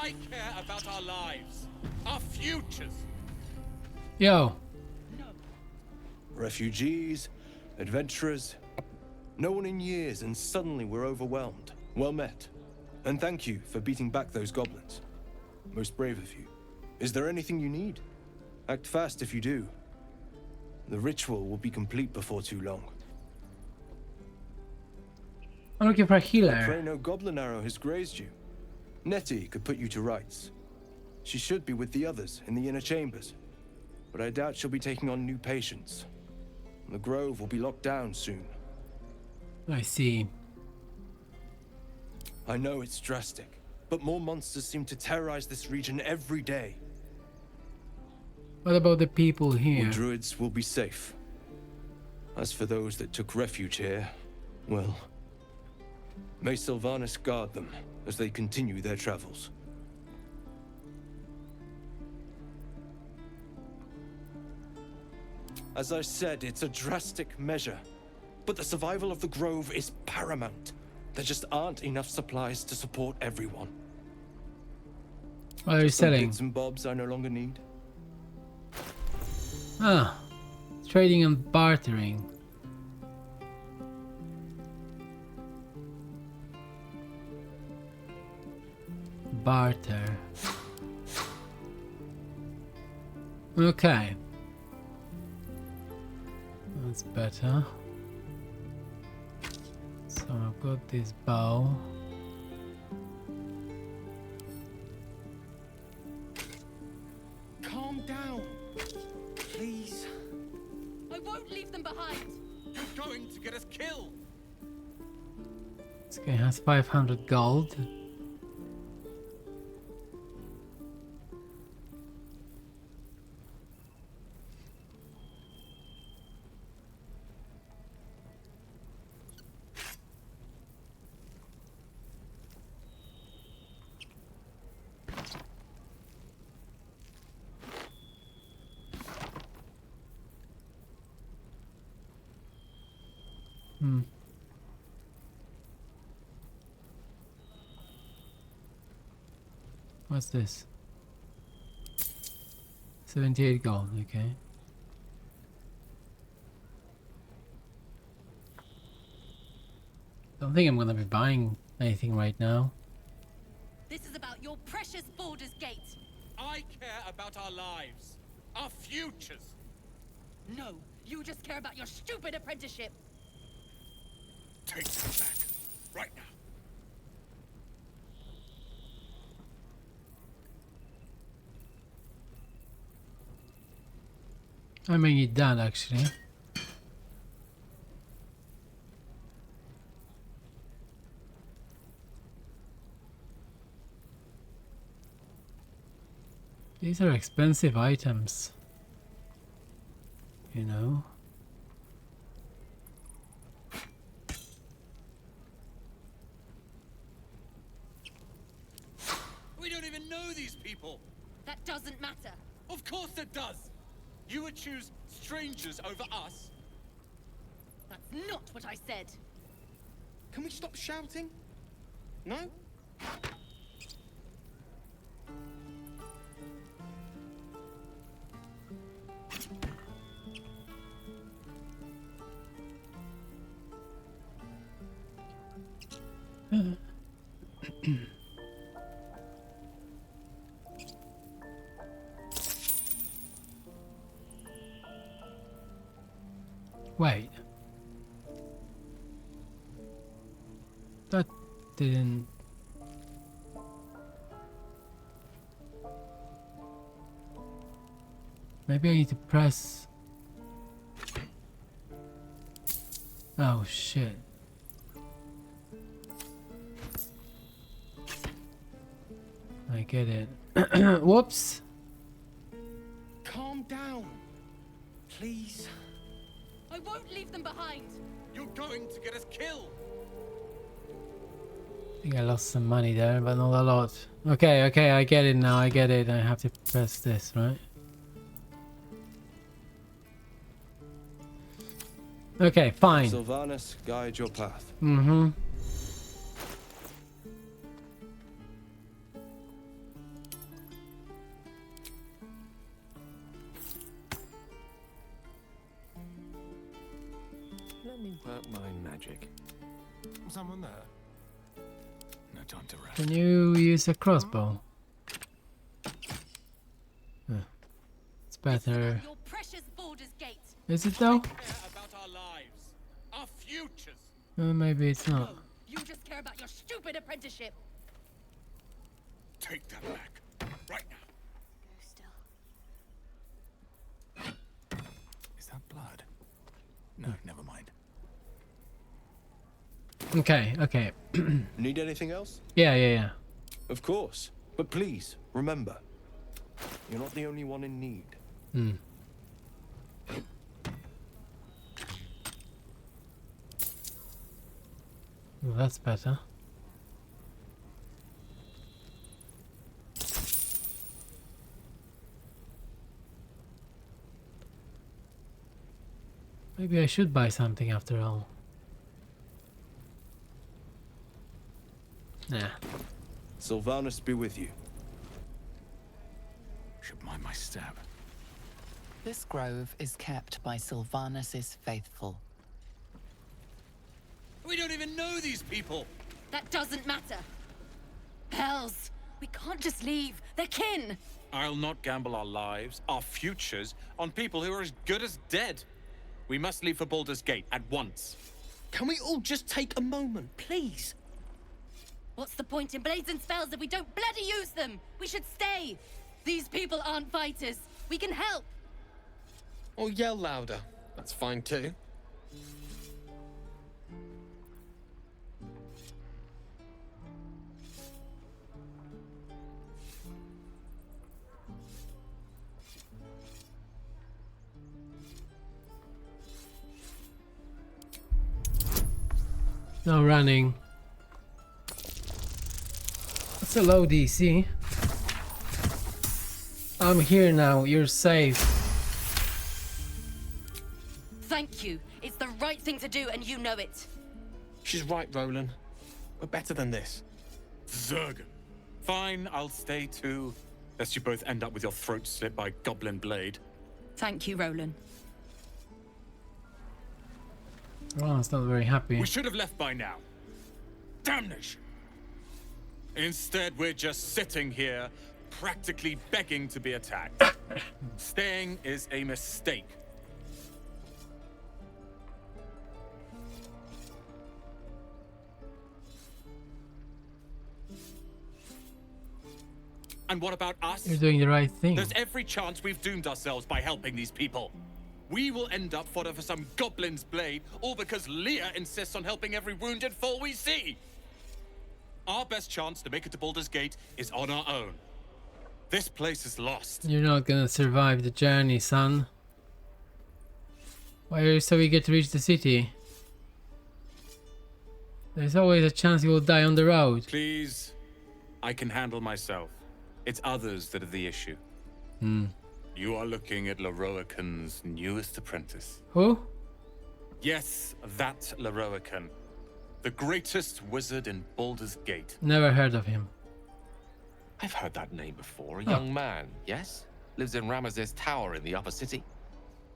I care about our lives, our futures. Yo. Refugees, adventurers, no one in years, and suddenly we're overwhelmed. Well met. And thank you for beating back those goblins. Most brave of you. Is there anything you need? Act fast if you do. The ritual will be complete before too long. I'm looking for a I healer. pray no goblin arrow has grazed you. Nettie could put you to rights. She should be with the others in the inner chambers, but I doubt she'll be taking on new patients. The grove will be locked down soon. I see. I know it's drastic, but more monsters seem to terrorize this region every day. What about the people here? The druids will be safe. As for those that took refuge here, well, may Sylvanas guard them as they continue their travels. As I said, it's a drastic measure, but the survival of the grove is paramount. There just aren't enough supplies to support everyone. What are you Some selling? bits and bobs I no longer need. Ah, trading and bartering. Barter. Okay. That's better. So I've got this bow. Calm down, please. I won't leave them behind. You're going to get us killed. This guy has 500 gold. What's this? 78 gold, okay. Don't think I'm gonna be buying anything right now. This is about your precious Baldur's Gate. I care about our lives, our futures. No, you just care about your stupid apprenticeship. Take that back, right now. I may need that actually. These are expensive items, you know. We don't even know these people. That doesn't matter. Of course it does. You would choose strangers over us. That's not what I said. Can we stop shouting? No? Wait. That didn't... Maybe I need to press... Oh shit. I get it. Whoops. Calm down, please. I won't leave them behind. You're going to get us killed. I think I lost some money there, but not a lot. Okay, okay, I get it now. I get it. I have to press this, right? Okay, fine. Sylvanas, guide your path. Let me work my magic. Someone there? No time to rest. Can you use a crossbow? It's better. Your precious Baldur's Gate. Is it though? Care about our lives, our futures. Maybe it's not. No, you just care about your stupid apprenticeship. Take that back, right now. Go still. Is that blood? No, never mind. Okay, okay. Need anything else? Yeah. Of course. But please, remember, you're not the only one in need. Well, that's better. Maybe I should buy something after all. Nah. Sylvanus be with you. Should mind my step. This grove is kept by Sylvanus's faithful. We don't even know these people. That doesn't matter. Hells, we can't just leave. They're kin. I'll not gamble our lives, our futures, on people who are as good as dead. We must leave for Baldur's Gate at once. Can we all just take a moment, please? What's the point in blades and spells if we don't bloody use them? We should stay. These people aren't fighters. We can help. Or yell louder. That's fine too. No running. It's a low DC. I'm here now, you're safe. Thank you. It's the right thing to do, and you know it. She's right, Roland. We're better than this. Zerg. Fine, I'll stay too. Lest you both end up with your throats slit by goblin blade. Thank you, Roland. Oh, it's not very happy. We should have left by now. Damnation! Instead, we're just sitting here, practically begging to be attacked. Staying is a mistake. And what about us? You're doing the right thing. There's every chance we've doomed ourselves by helping these people. We will end up fodder for some goblin's blade, all because Leah insists on helping every wounded foe we see. Our best chance to make it to Baldur's Gate is on our own. This place is lost. You're not gonna survive the journey, son. Why are you so eager to reach the city? There's always a chance you will die on the road. Please, I can handle myself. It's others that are the issue. You are looking at Leroican's newest apprentice. Who? Yes, that Leroican. The greatest wizard in Baldur's Gate. Never heard of him. I've heard that name before. A young man, yes? Lives in Ramesses Tower in the upper city.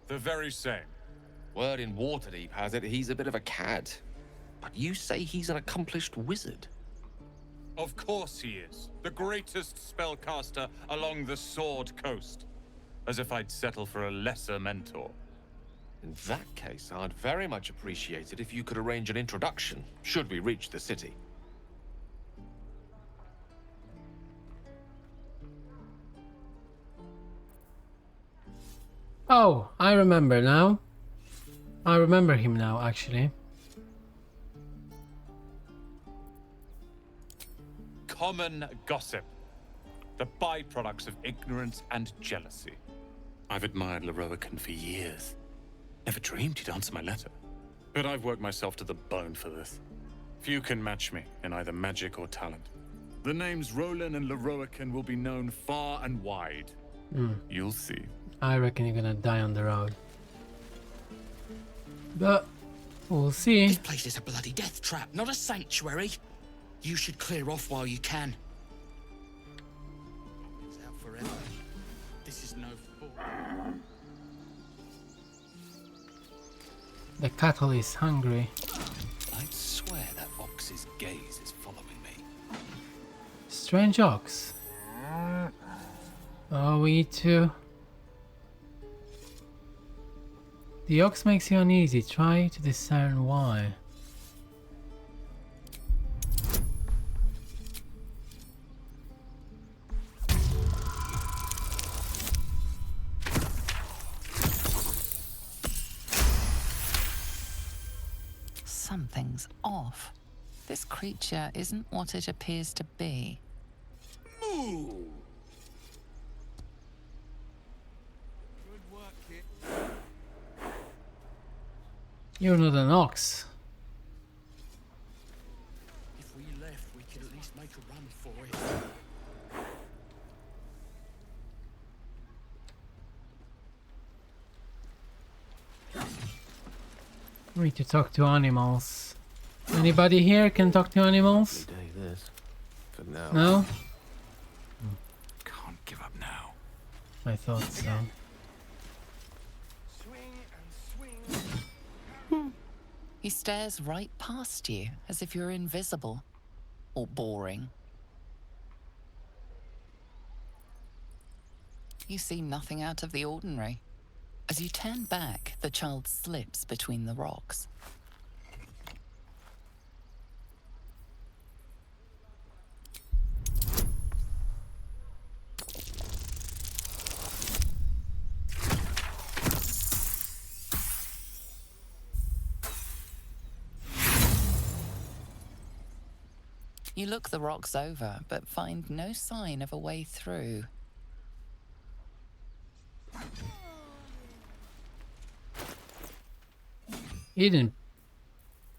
The very same. Word in Waterdeep has it he's a bit of a cad. But you say he's an accomplished wizard. Of course he is. The greatest spellcaster along the Sword Coast. As if I'd settle for a lesser mentor. In that case, I'd very much appreciate it if you could arrange an introduction, should we reach the city. Oh, I remember now. I remember him now, actually. Common gossip. The byproducts of ignorance and jealousy. I've admired Leroican for years. Never dreamed he'd answer my letter. But I've worked myself to the bone for this. Few can match me in either magic or talent. The names Roland and Leroican will be known far and wide. You'll see. I reckon you're gonna die on the road. But we'll see. This place is a bloody death trap, not a sanctuary. You should clear off while you can. It's out forever. This is no sport. The cattle is hungry. I'd swear that ox's gaze is following me. Strange ox. Oh, we need to... The ox makes you uneasy. Try to discern why. Something's off. This creature isn't what it appears to be. You're not an ox. If we left, we could at least make a run for it. We need to talk to animals. Anybody here can talk to animals? Day this. For now. No? Can't give up now. I thought so. He stares right past you, as if you're invisible. Or boring. You see nothing out of the ordinary. As you turn back, the child slips between the rocks. You look the rocks over, but find no sign of a way through. You didn't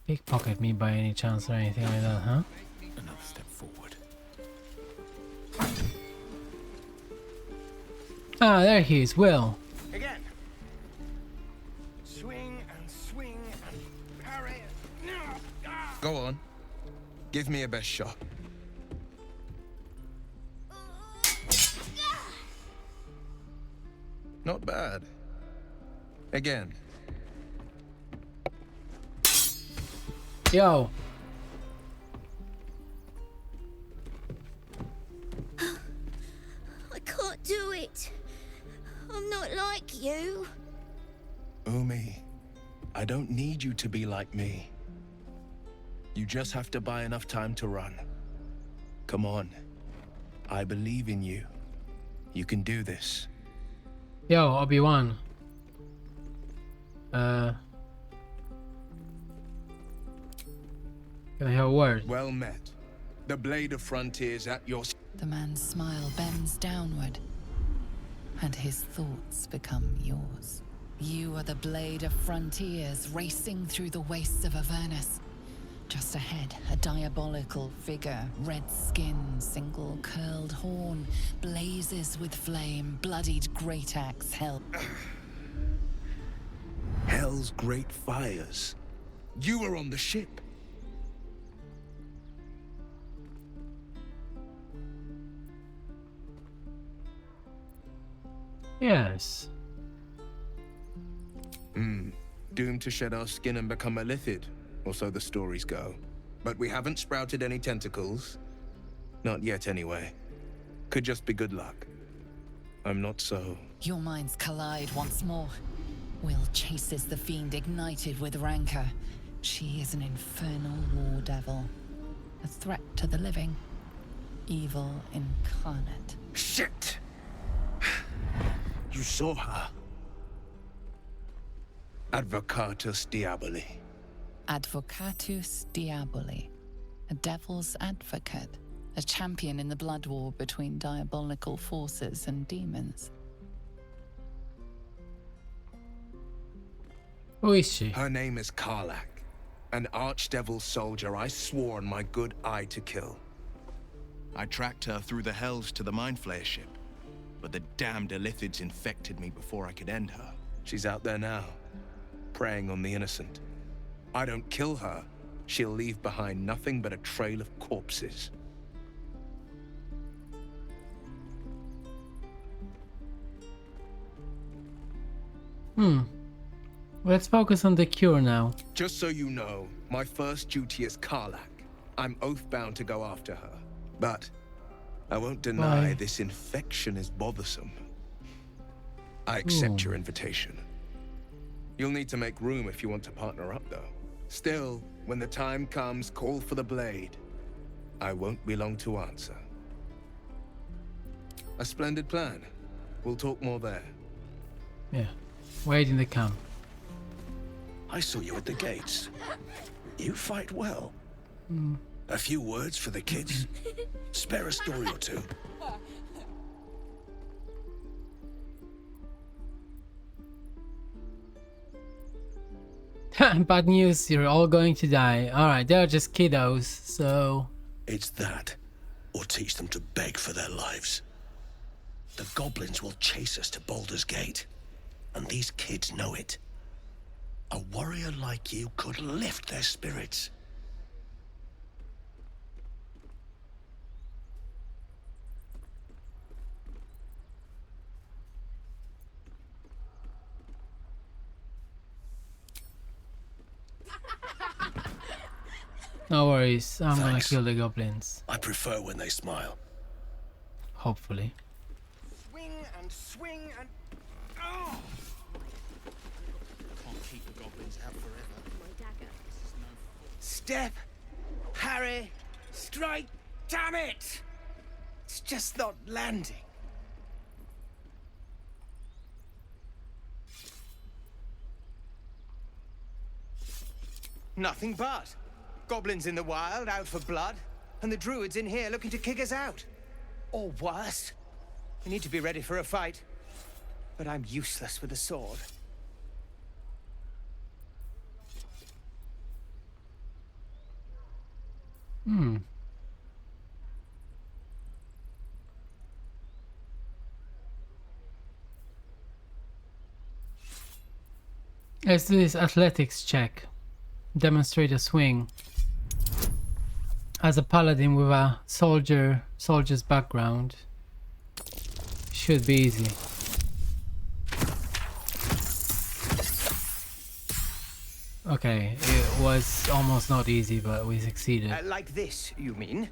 pickpocket me by any chance or anything like that, huh? Another step forward. Ah, there he is, Will. Again. Swing and swing and parry. Go on. Give me a best shot. Not bad. Again. Yo. I can't do it. I'm not like you. Umi, I don't need you to be like me. You just have to buy enough time to run. Come on. I believe in you. You can do this. Yo, Obi-Wan. Can I have a word? Well met. The Blade of Frontiers at your... The man's smile bends downward, and his thoughts become yours. You are the Blade of Frontiers racing through the wastes of Avernus. Just ahead, a diabolical figure, red skin, single curled horn, blazes with flame, bloodied great axe held. Hell's great fires. You were on the ship. Yes. Doomed to shed our skin and become a lithid, or so the stories go. But we haven't sprouted any tentacles. Not yet, anyway. Could just be good luck. I'm not so... Your minds collide once more. Will chases the fiend ignited with rancor. She is an infernal war devil. A threat to the living. Evil incarnate. Shit! You saw her. Advocatus Diaboli. Advocatus Diaboli. A devil's advocate. A champion in the blood war between diabolical forces and demons. Who is she? Her name is Karlach. An archdevil soldier I swore on my good eye to kill. I tracked her through the hells to the Mind Flayer ship, but the damned Illithids infected me before I could end her. She's out there now, preying on the innocent. I don't kill her, she'll leave behind nothing but a trail of corpses. Let's focus on the cure now. Just so you know, my first duty is Karlak. I'm oath-bound to go after her. But I won't deny Why? this infection is bothersome. I accept Ooh. your invitation. You'll need to make room if you want to partner up, though. Still, when the time comes, call for the blade. I won't be long to answer. A splendid plan. We'll talk more there. Yeah. Wait in the camp. I saw you at the gates. You fight well. A few words for the kids. Spare a story or two. Bad news, you're all going to die. Alright, they're just kiddos, so... It's that, or teach them to beg for their lives. The goblins will chase us to Baldur's Gate, and these kids know it. A warrior like you could lift their spirits. No worries, I'm gonna Thanks. kill the goblins. I prefer when they smile. Hopefully. Swing and... Oh! Can't keep the goblins out forever. My dagger. Step! Parry! Strike! Damn it! It's just not landing. Nothing but. Goblins in the wild, out for blood, and the druids in here looking to kick us out. Or worse. We need to be ready for a fight. But I'm useless with a sword. Let's do this athletics check. Demonstrate a swing. As a paladin with a soldier's background, should be easy. Okay, it was almost not easy, but we succeeded. Like this, you mean?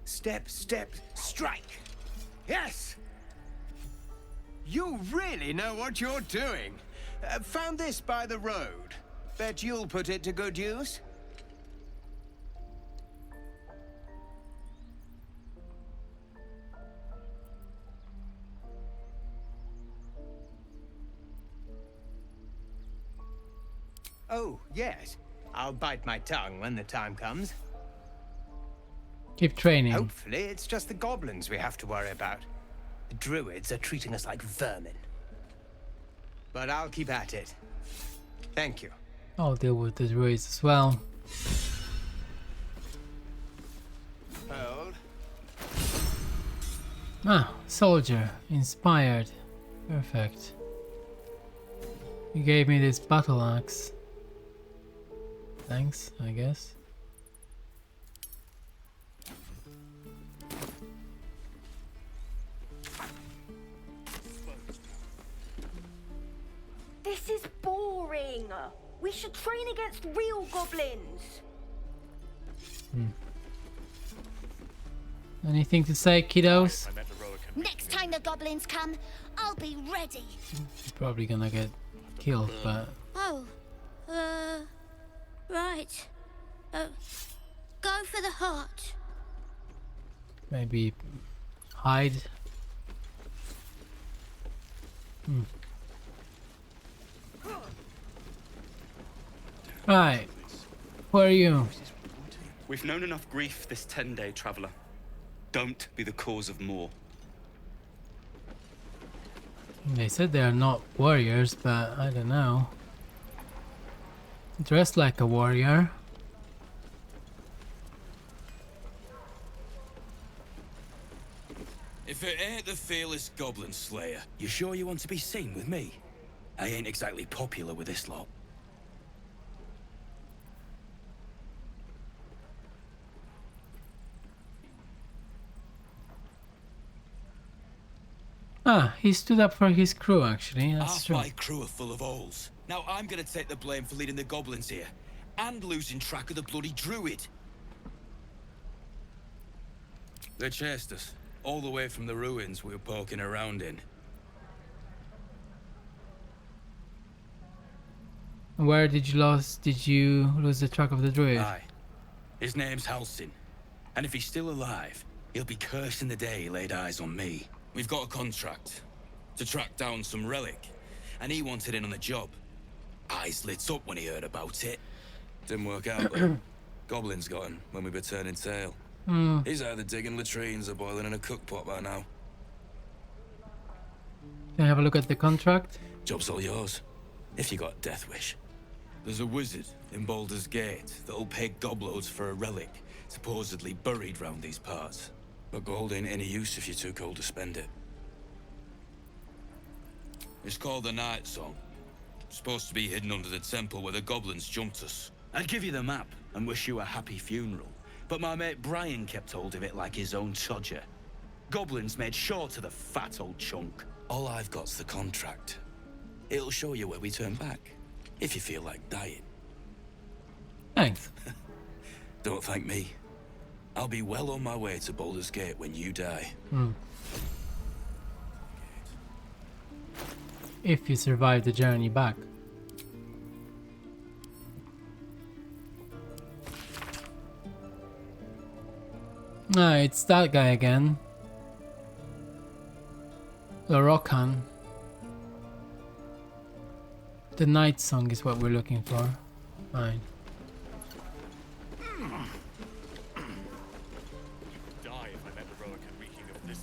Step, step, strike. Yes! You really know what you're doing. Found this by the road. Bet you'll put it to good use. Oh, yes. I'll bite my tongue when the time comes. Keep training. Hopefully, it's just the goblins we have to worry about. The druids are treating us like vermin. But I'll keep at it. Thank you. I'll deal with the druids as well. Hold. Ah, soldier. Inspired. Perfect. You gave me this battle axe. Thanks, I guess. This is boring. We should train against real goblins. Anything to say, kiddos? Next time the goblins come, I'll be ready. You're probably gonna get killed, but... Oh, right. Go for the heart. maybe hide. Right. Who are you? We've known enough grief this 10-day traveler. Don't be the cause of more. They said they are not warriors, but I don't know. Dressed like a warrior. If it ain't the fearless goblin slayer, you sure you want to be seen with me? I ain't exactly popular with this lot. Ah, he stood up for his crew actually, that's Half true. my crew are full of holes. Now I'm gonna take the blame for leading the goblins here, and losing track of the bloody druid. They chased us, all the way from the ruins we were poking around in. Where did you lose the track of the druid? Aye. His name's Halsin. And if he's still alive, he'll be cursing the day he laid eyes on me. We've got a contract to track down some relic, and he wanted in on the job. Eyes lit up when he heard about it. Didn't work out though. Goblins got him when we were turning tail. He's either digging latrines or boiling in a cookpot by now. Can I have a look at the contract? Job's all yours, if you got a death wish. There's a wizard in Baldur's Gate that'll pay gobloads for a relic, supposedly buried round these parts. But gold ain't any use if you're too cold to spend it. It's called the Night Song. Supposed to be hidden under the temple where the goblins jumped us. I'd give you the map and wish you a happy funeral, but my mate Brian kept hold of it like his own todger. Goblins made sure to the fat old chunk. All I've got's the contract. It'll show you where we turn back, if you feel like dying. Thanks. Don't thank me. I'll be well on my way to Baldur's Gate when you die. If you survive the journey back. Ah, it's that guy again. Lorokan. The Night Song is what we're looking for. Fine.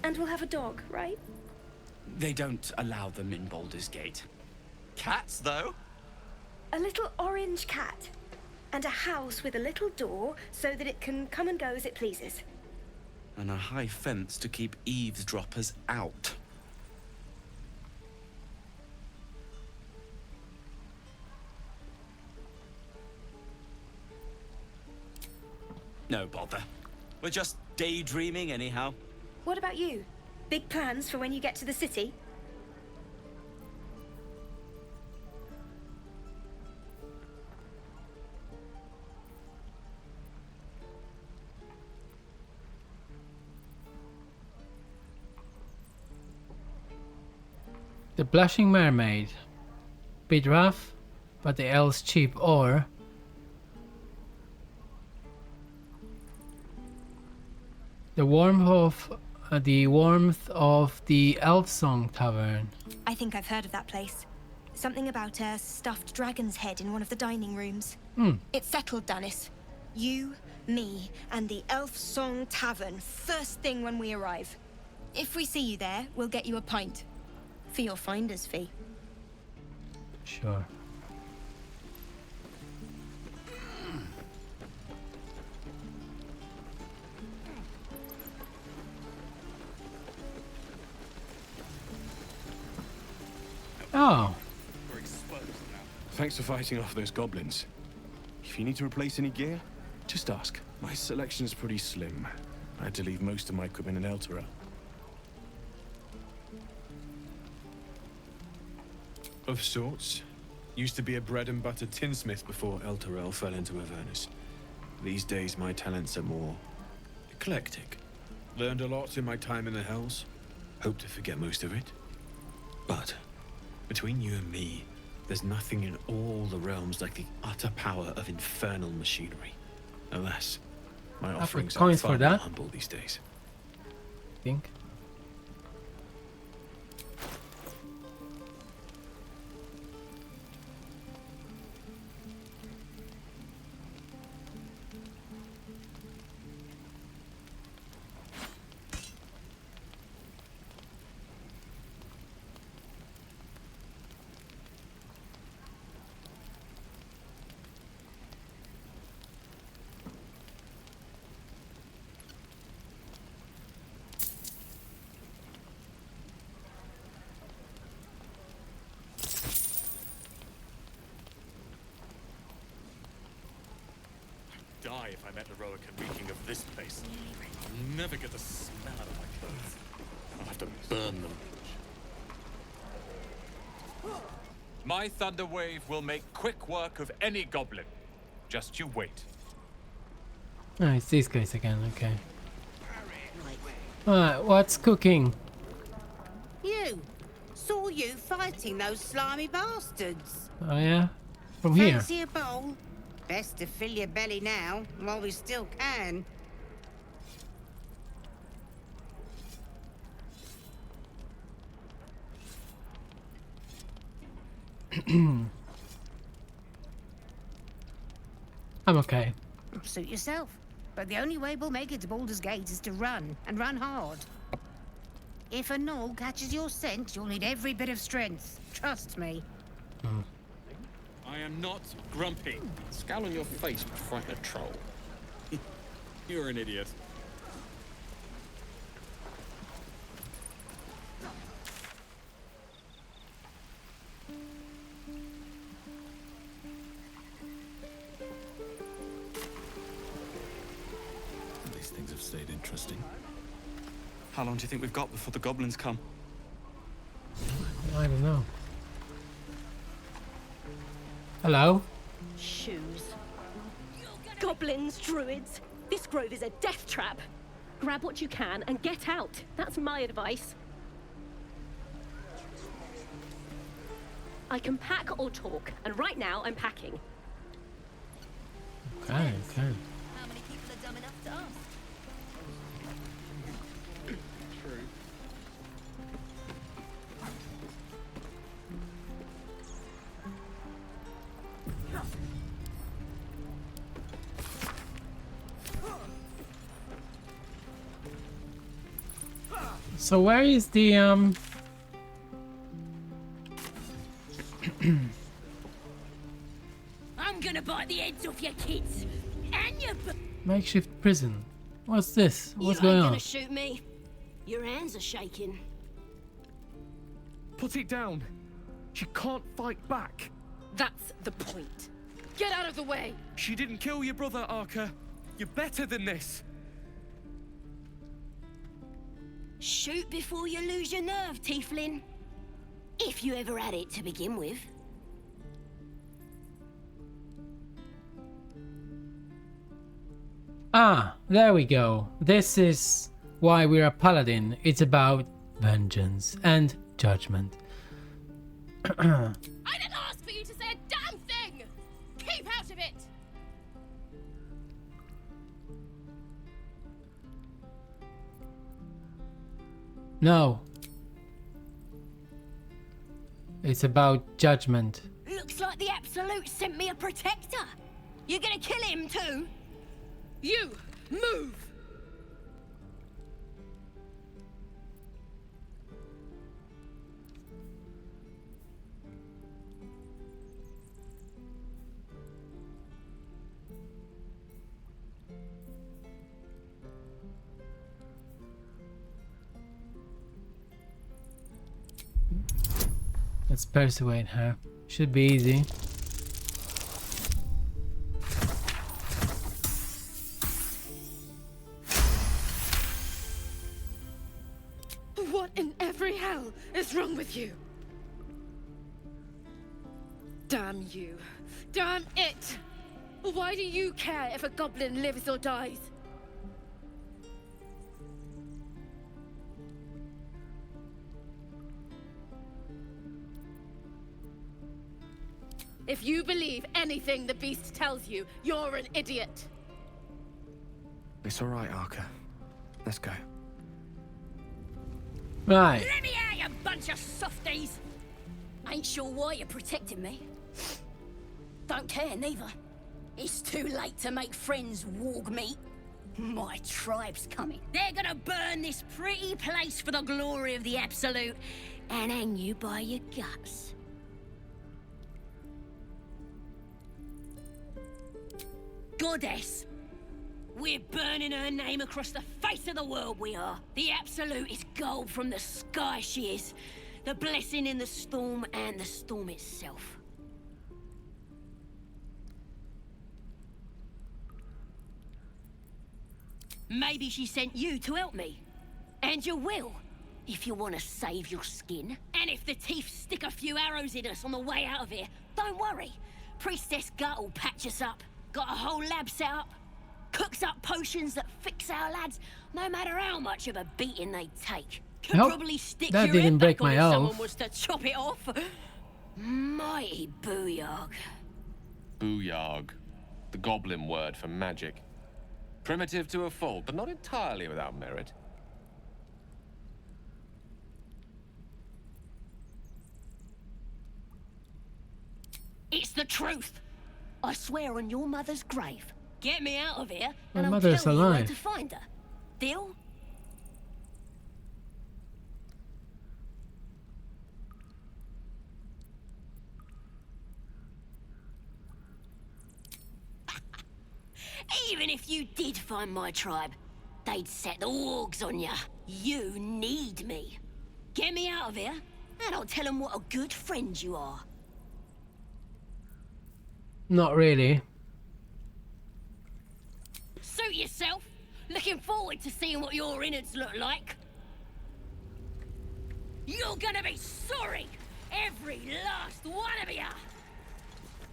And we'll have a dog, right? They don't allow them in Baldur's Gate. Cats, though? A little orange cat. And a house with a little door so that it can come and go as it pleases. And a high fence to keep eavesdroppers out. No bother. We're just daydreaming anyhow. What about you? Big plans for when you get to the city? The Blushing Mermaid. Bit rough, but the elves cheap ore. The warmth of the Elf Song Tavern. I think I've heard of that place. Something about a stuffed dragon's head in one of the dining rooms. It's settled, Dennis. You, me, and the Elf Song Tavern first thing when we arrive. If we see you there, we'll get you a pint. For your finder's fee. Sure. Oh. We're exposed now. Thanks for fighting off those goblins. If you need to replace any gear, just ask. My selection's pretty slim. I had to leave most of my equipment in Elturel. Of sorts. Used to be a bread and butter tinsmith before Elturel fell into Avernus. These days my talents are more eclectic. Learned a lot in my time in the Hells. Hope to forget most of it. But between you and me, there's nothing in all the realms like the utter power of infernal machinery. Alas, my offerings are far more humble these days. Think. Die if I met Heroic and reeking of this place. I'll never get the smell out of my clothes. I'll have to burn them. My thunder wave will make quick work of any goblin. Just you wait. Oh, it's these guys again, okay. Alright, what's cooking? You! Saw you fighting those slimy bastards. Oh yeah? From here? Fancy a bowl? Best to fill your belly now, while we still can. I'm okay. Suit yourself. But the only way we'll make it to Baldur's Gate is to run, and run hard. If a gnoll catches your scent, you'll need every bit of strength. Trust me. I am not grumpy. Scowl on your face would frighten a troll. You're an idiot. These things have stayed interesting. How long do you think we've got before the goblins come? I don't know. Hello? Shoes. Goblins, druids. This grove is a death trap. Grab what you can and get out. That's my advice. I can pack or talk, and right now I'm packing. Okay, okay. How many people are dumb enough to ask? So where is the I'm gonna bite the heads off your kids and your. makeshift prison? What's this? What's You going ain't on? gonna shoot me. Your hands are shaking. Put it down. She can't fight back. That's the point. Get out of the way. She didn't kill your brother, Arca. You're better than this. Shoot before you lose your nerve, Tiefling. If you ever had it to begin with. Ah, there we go. This is why we're a paladin. It's about vengeance and judgment. I didn't ask for you to say a damn thing! Keep out of it! No. It's about judgment. Looks like the Absolute sent me a protector. You're gonna kill him too? You, move! Let's persuade her. Should be easy. What in every hell is wrong with you? Damn you. Damn it! Why do you care if a goblin lives or dies? If you believe anything the beast tells you, you're an idiot. It's all right, Arca. Let's go. Right. Let me out, you bunch of softies! Ain't sure why you're protecting me. Don't care, neither. It's too late to make friends, warg meat. My tribe's coming. They're gonna burn this pretty place for the glory of the Absolute and hang you by your guts. Goddess. We're burning her name across the face of the world, we are. The Absolute is gold from the sky, she is. The blessing in the storm and the storm itself. Maybe she sent you to help me. And you will. if you want to save your skin. And if the teeth stick a few arrows in us on the way out of here, don't worry. Priestess Gut will patch us up. Got a whole lab set up. Cooks up potions that fix our lads, no matter how much of a beating they take. Could probably stick that your didn't head break back on my if oath. someone was to chop it off. Mighty booyog. Booyog. The goblin word for magic. Primitive to a fault, but not entirely without merit. It's the truth. I swear on your mother's grave. Get me out of here, My and I'll mother's tell you where alive. to find her. Deal? Even if you did find my tribe, they'd set the wargs on ya. You need me. Get me out of here, and I'll tell them what a good friend you are. Not really. Suit yourself. Looking forward to seeing what your innards look like. You're gonna be sorry, every last one of ya.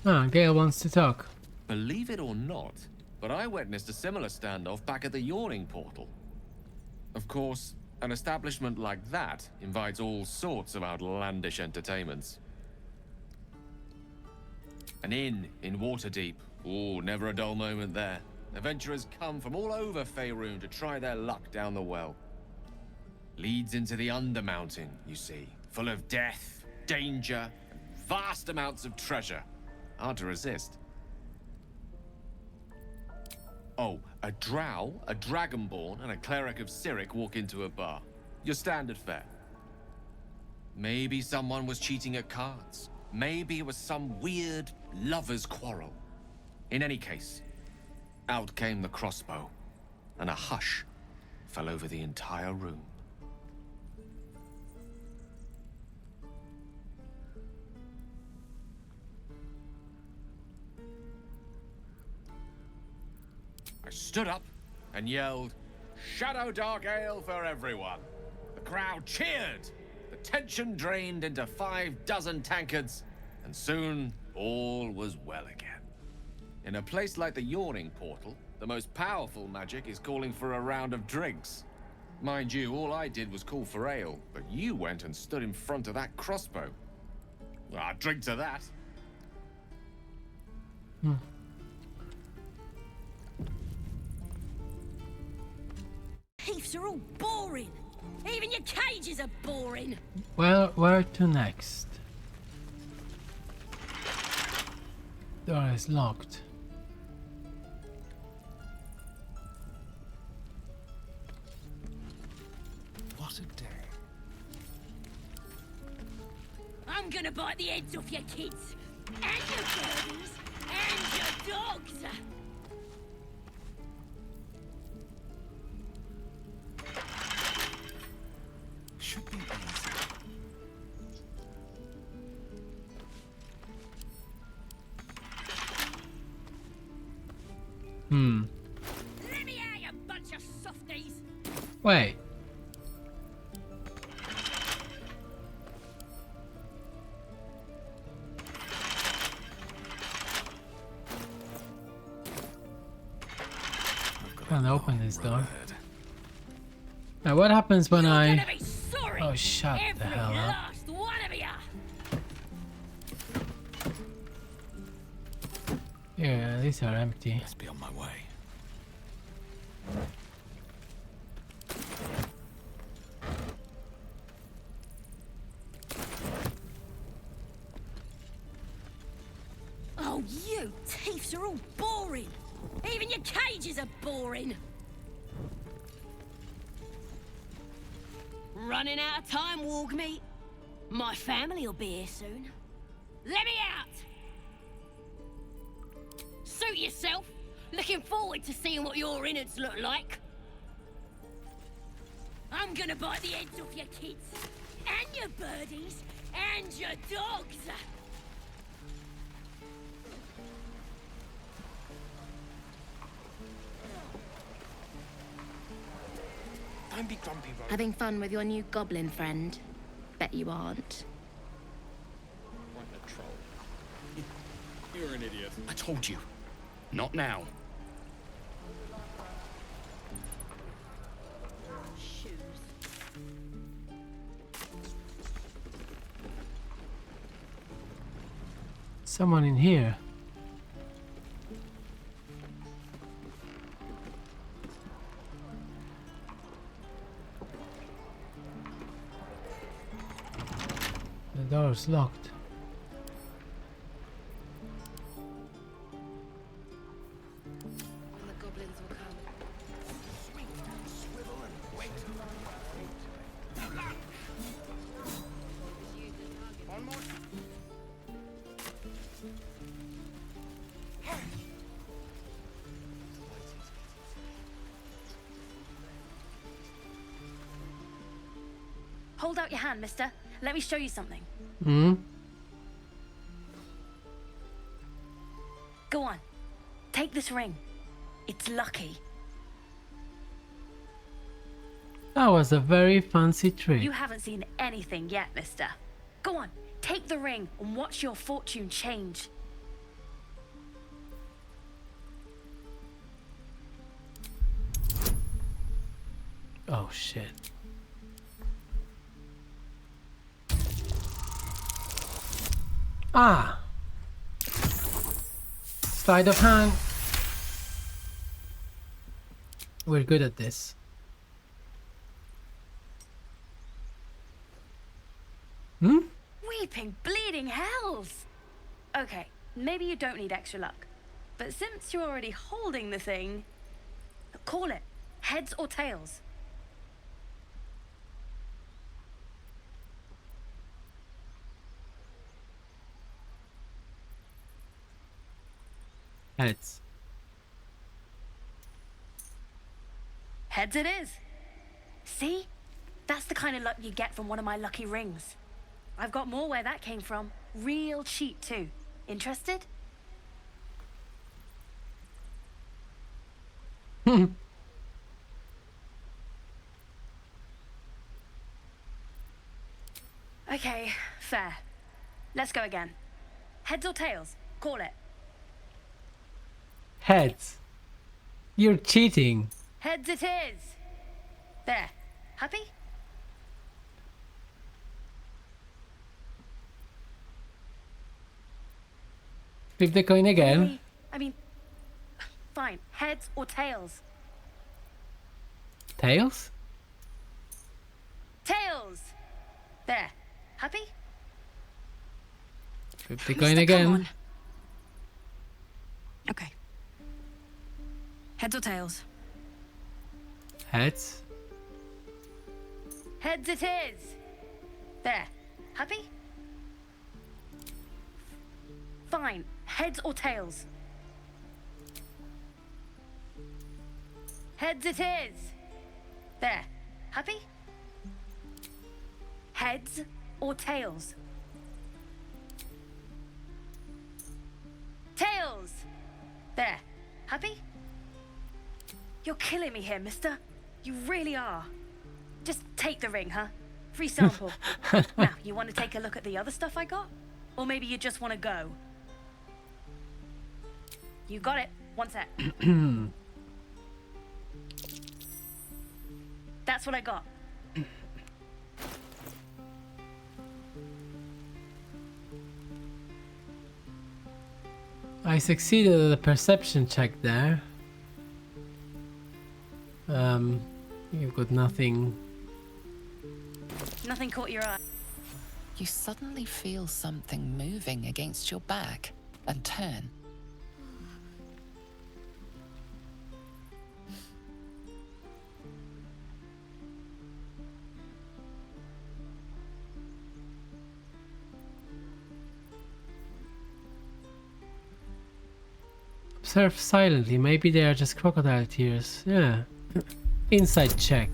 Ah, Gale wants to talk. Believe it or not, but I witnessed a similar standoff back at the Yawning Portal. Of course, an establishment like that invites all sorts of outlandish entertainments. An inn in Waterdeep. Oh, never a dull moment there. Adventurers come from all over Faerun to try their luck down the well. Leads into the Undermountain, you see, full of death, danger, and vast amounts of treasure. Hard to resist. Oh, a drow, a dragonborn, and a cleric of Cyric walk into a bar. Your standard fare. Maybe someone was cheating at cards. Maybe it was some weird lover's quarrel. In any case, out came the crossbow, and a hush fell over the entire room. I stood up and yelled, "Shadow Dark Ale for everyone!" The crowd cheered. The tension drained into 6 tankards, and soon all was well again. In a place like the Yawning Portal, the most powerful magic is calling for a round of drinks. Mind you, all I did was call for ale, but you went and stood in front of that crossbow. Ah, drink to that. Heaths are all boring. Even your cages are boring. Well, where to next? Door is locked. What a day. I'm gonna bite the heads off your kids, and your birdies, and your dogs. Should be easy. Let me out, you bunch of softies. Wait. Can't open this door. Now, what happens when I... Oh, shut the hell up. Last one of ya. Yeah, these are empty. Let's be on my way. Oh, you thieves are all boring. Even your cages are boring. Running out of time, warg meat. My family will be here soon. Let me out! Suit yourself. Looking forward to seeing what your innards look like. I'm gonna bite the heads off your kids, and your birdies, and your dogs. Don't be grumpy, bro. Having fun with your new goblin friend? Bet you aren't. What a troll. You're an idiot. I told you. Not now. Someone in here. The door's locked. The goblins will come. Swivel and wait. One more. Hold out your hand, mister. Let me show you something. Hmm? Go on. Take this ring. It's lucky. That was a very fancy trick. You haven't seen anything yet, mister. Go on. Take the ring and watch your fortune change. Oh shit. Ah! Sleight of hand. We're good at this. Hmm? Weeping, bleeding hells! Okay, maybe you don't need extra luck. But since you're already holding the thing, call it. Heads or tails. Heads. Heads it is. See? That's the kind of luck you get from one of my lucky rings. I've got more where that came from. Real cheap too. Interested? Okay, fair. Let's go again. Heads or tails? Call it. Heads. You're cheating. Heads it is. There. Happy? Flip the coin again. I mean, fine. Heads or tails? Tails? Tails! There. Happy? Flip the coin again. Okay. Heads or tails? Heads. Heads it is. There. Happy? Fine. Heads or tails? Heads it is. There. Happy? Heads or tails? Tails! There. Happy? You're killing me here, mister. You really are. Just take the ring, huh? Free sample. Now, you want to take a look at the other stuff I got? Or maybe you just want to go? You got it. One sec. That's what I got. I succeeded at the perception check there. You've got nothing. Nothing caught your eye. You suddenly feel something moving against your back and turn. Observe silently. Maybe they are just crocodile tears. Yeah. Inside check.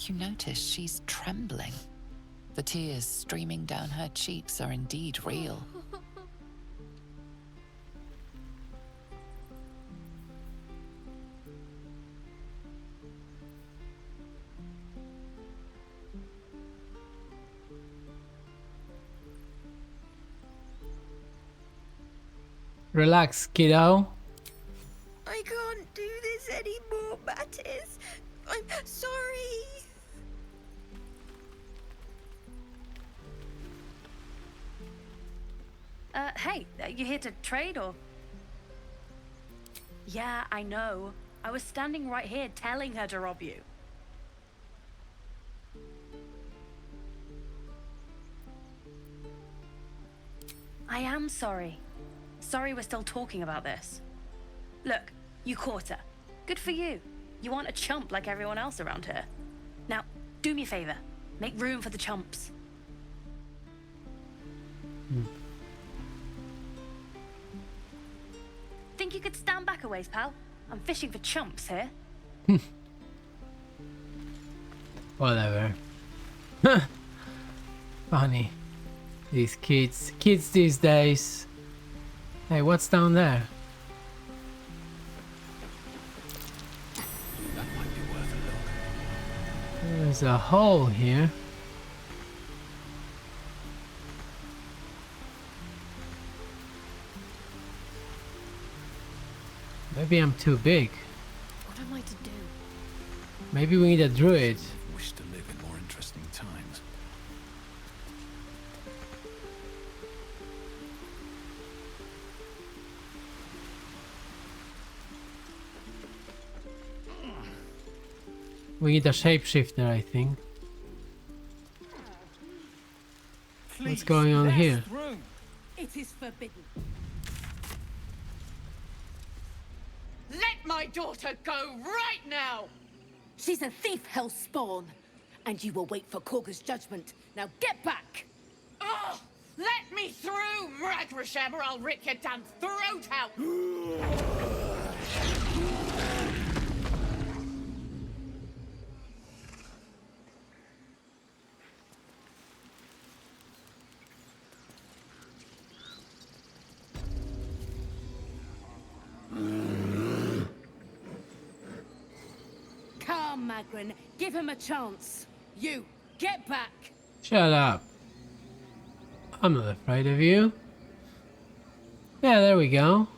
You notice she's trembling. The tears streaming down her cheeks are indeed real. Relax, kiddo. I can't do this anymore, Mattis. I'm sorry. Hey, you here to trade or? Yeah, I know. I was standing right here telling her to rob you. I am sorry. Sorry we're still talking about this. Look, you caught her. Good for you. You aren't a chump like everyone else around here. Now, do me a favor. Make room for the chumps. Think you could stand back a ways, pal? I'm fishing for chumps here. Whatever. Funny. These kids these days. Hey, what's down there? That might be worth a look. There's a hole here. Maybe I'm too big. What am I to do? Maybe we need a druid. Wish to live in more interesting times. We need a shapeshifter, I think. What's going on here? It is forbidden. Let my daughter go right now! She's a thief, hellspawn. And you will wait for Korga's judgment. Now get back! Oh, let me through, Mragrasham, or I'll rip your damn throat out! Come, Magrin. Give him a chance. You, get back! Shut up. I'm not afraid of you. Yeah, there we go.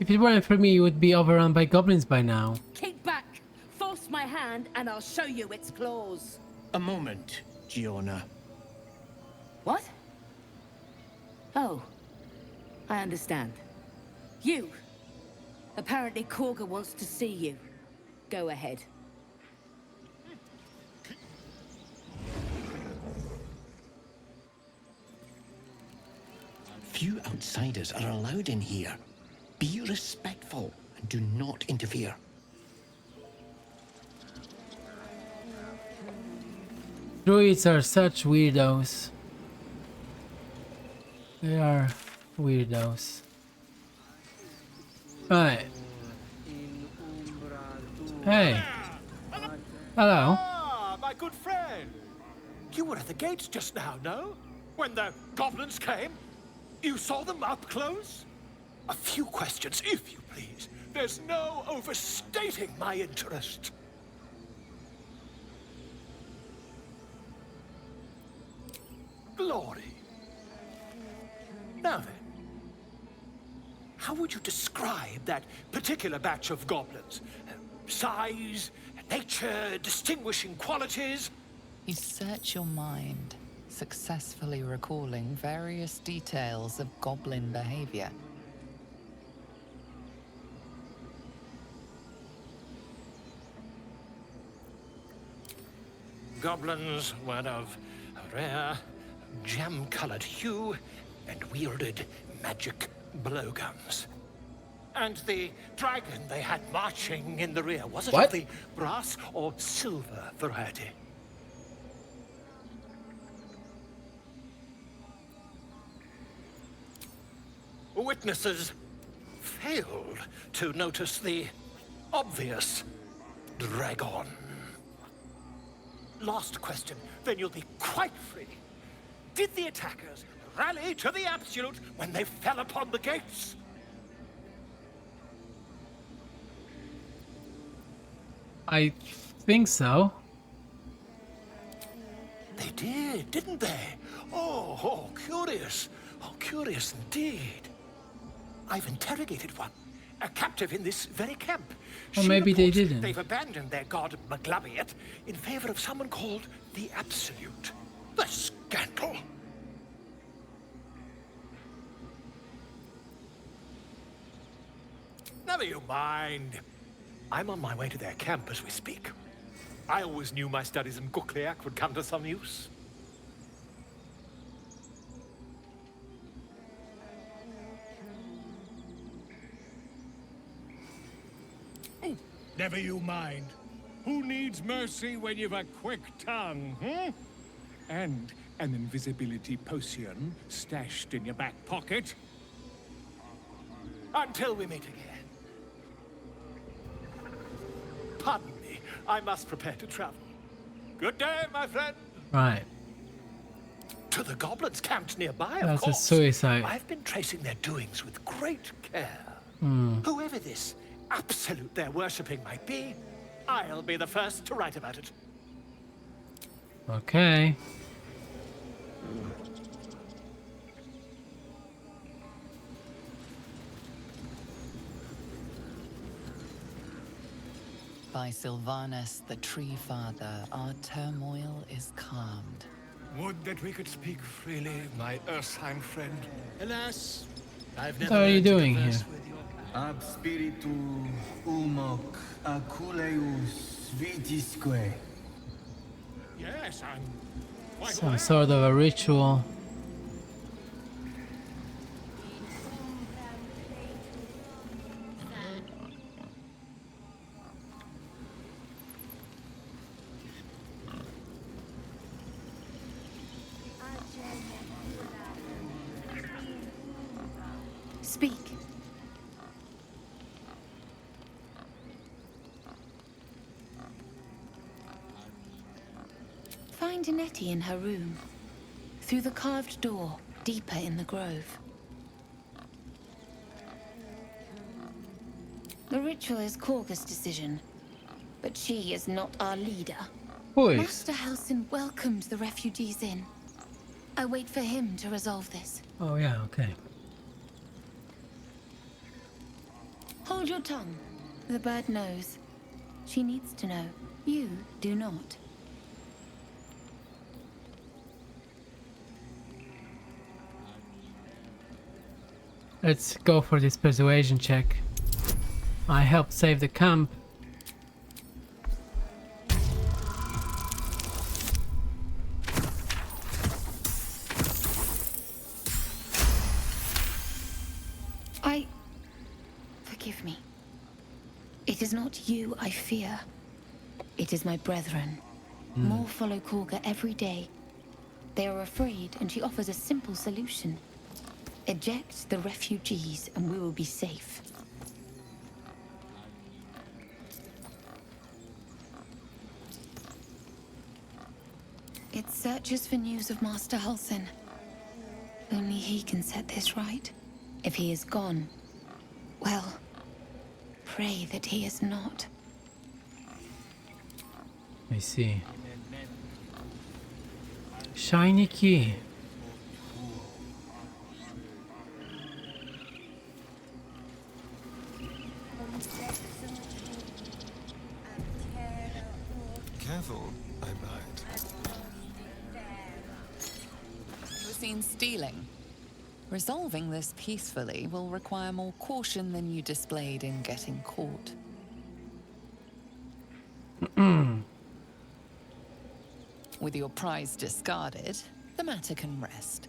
If it weren't for me, you would be overrun by goblins by now. Kick back! Force my hand and I'll show you its claws. A moment, Giona. What? Oh. I understand. You. Apparently Korga wants to see you. Go ahead. Few outsiders are allowed in here. Be respectful and do not interfere. Druids are such weirdos. They are weirdos. Right. Hey. Hello. Ah, my good friend. You were at the gates just now, no? When the goblins came? You saw them up close? A few questions, if you please. There's no overstating my interest. Glory. Now then, how would you describe that particular batch of goblins? Size, nature, distinguishing qualities? You search your mind, successfully recalling various details of goblin behavior. Goblins were of a rare, jam-colored hue and wielded magic blowguns. And the dragon they had marching in the rear, was it of the brass or silver variety? Witnesses failed to notice the obvious. dragon. Last question, then you'll be quite free. Did the attackers rally to the Absolute when they fell upon the gates? I think so. They did, didn't they? Oh, curious. Oh, curious indeed. I've interrogated one, a captive in this very camp. Or She maybe they reports didn't. They've abandoned their god Maglabiet in favor of someone called the Absolute. The scandal! Never you mind. I'm on my way to their camp as we speak. I always knew my studies in Gukliak would come to some use. Never you mind. Who needs mercy when you've a quick tongue, hmm? And an invisibility potion stashed in your back pocket? Until we meet again. Pardon me, I must prepare to travel. Good day, my friend. Right. To the goblins camped nearby, of That's a course. suicide. I've been tracing their doings with great care. Hmm. Whoever this Absolute they're worshipping might be, I'll be the first to write about it. Okay. By Sylvanus, the Tree Father, our turmoil is calmed. Would that we could speak freely, my Ursheim friend. Alas, I've What are you doing here? Ab spiritu umoc aculeus vitisque. Yes, I'm quite Some sort of a ritual. Speak. Find Nettie in her room. Through the carved door, deeper in the grove. The ritual is Korga's decision, but she is not our leader. Who is? Master Halsin welcomed the refugees in. I wait for him to resolve this. Oh yeah, okay. Hold your tongue. The bird knows. She needs to know. You do not. Let's go for this persuasion check. I helped save the camp. Forgive me. It is not you I fear. It is my brethren. More follow Korga every day. They are afraid, and she offers a simple solution. Eject the refugees, and we will be safe. It searches for news of Master Halsin. Only he can set this right. If he is gone, well, pray that he is not. I see. Shiny key. Careful, I might. You were seen stealing. Resolving this peacefully will require more caution than you displayed in getting caught. With your prize discarded, the matter can rest.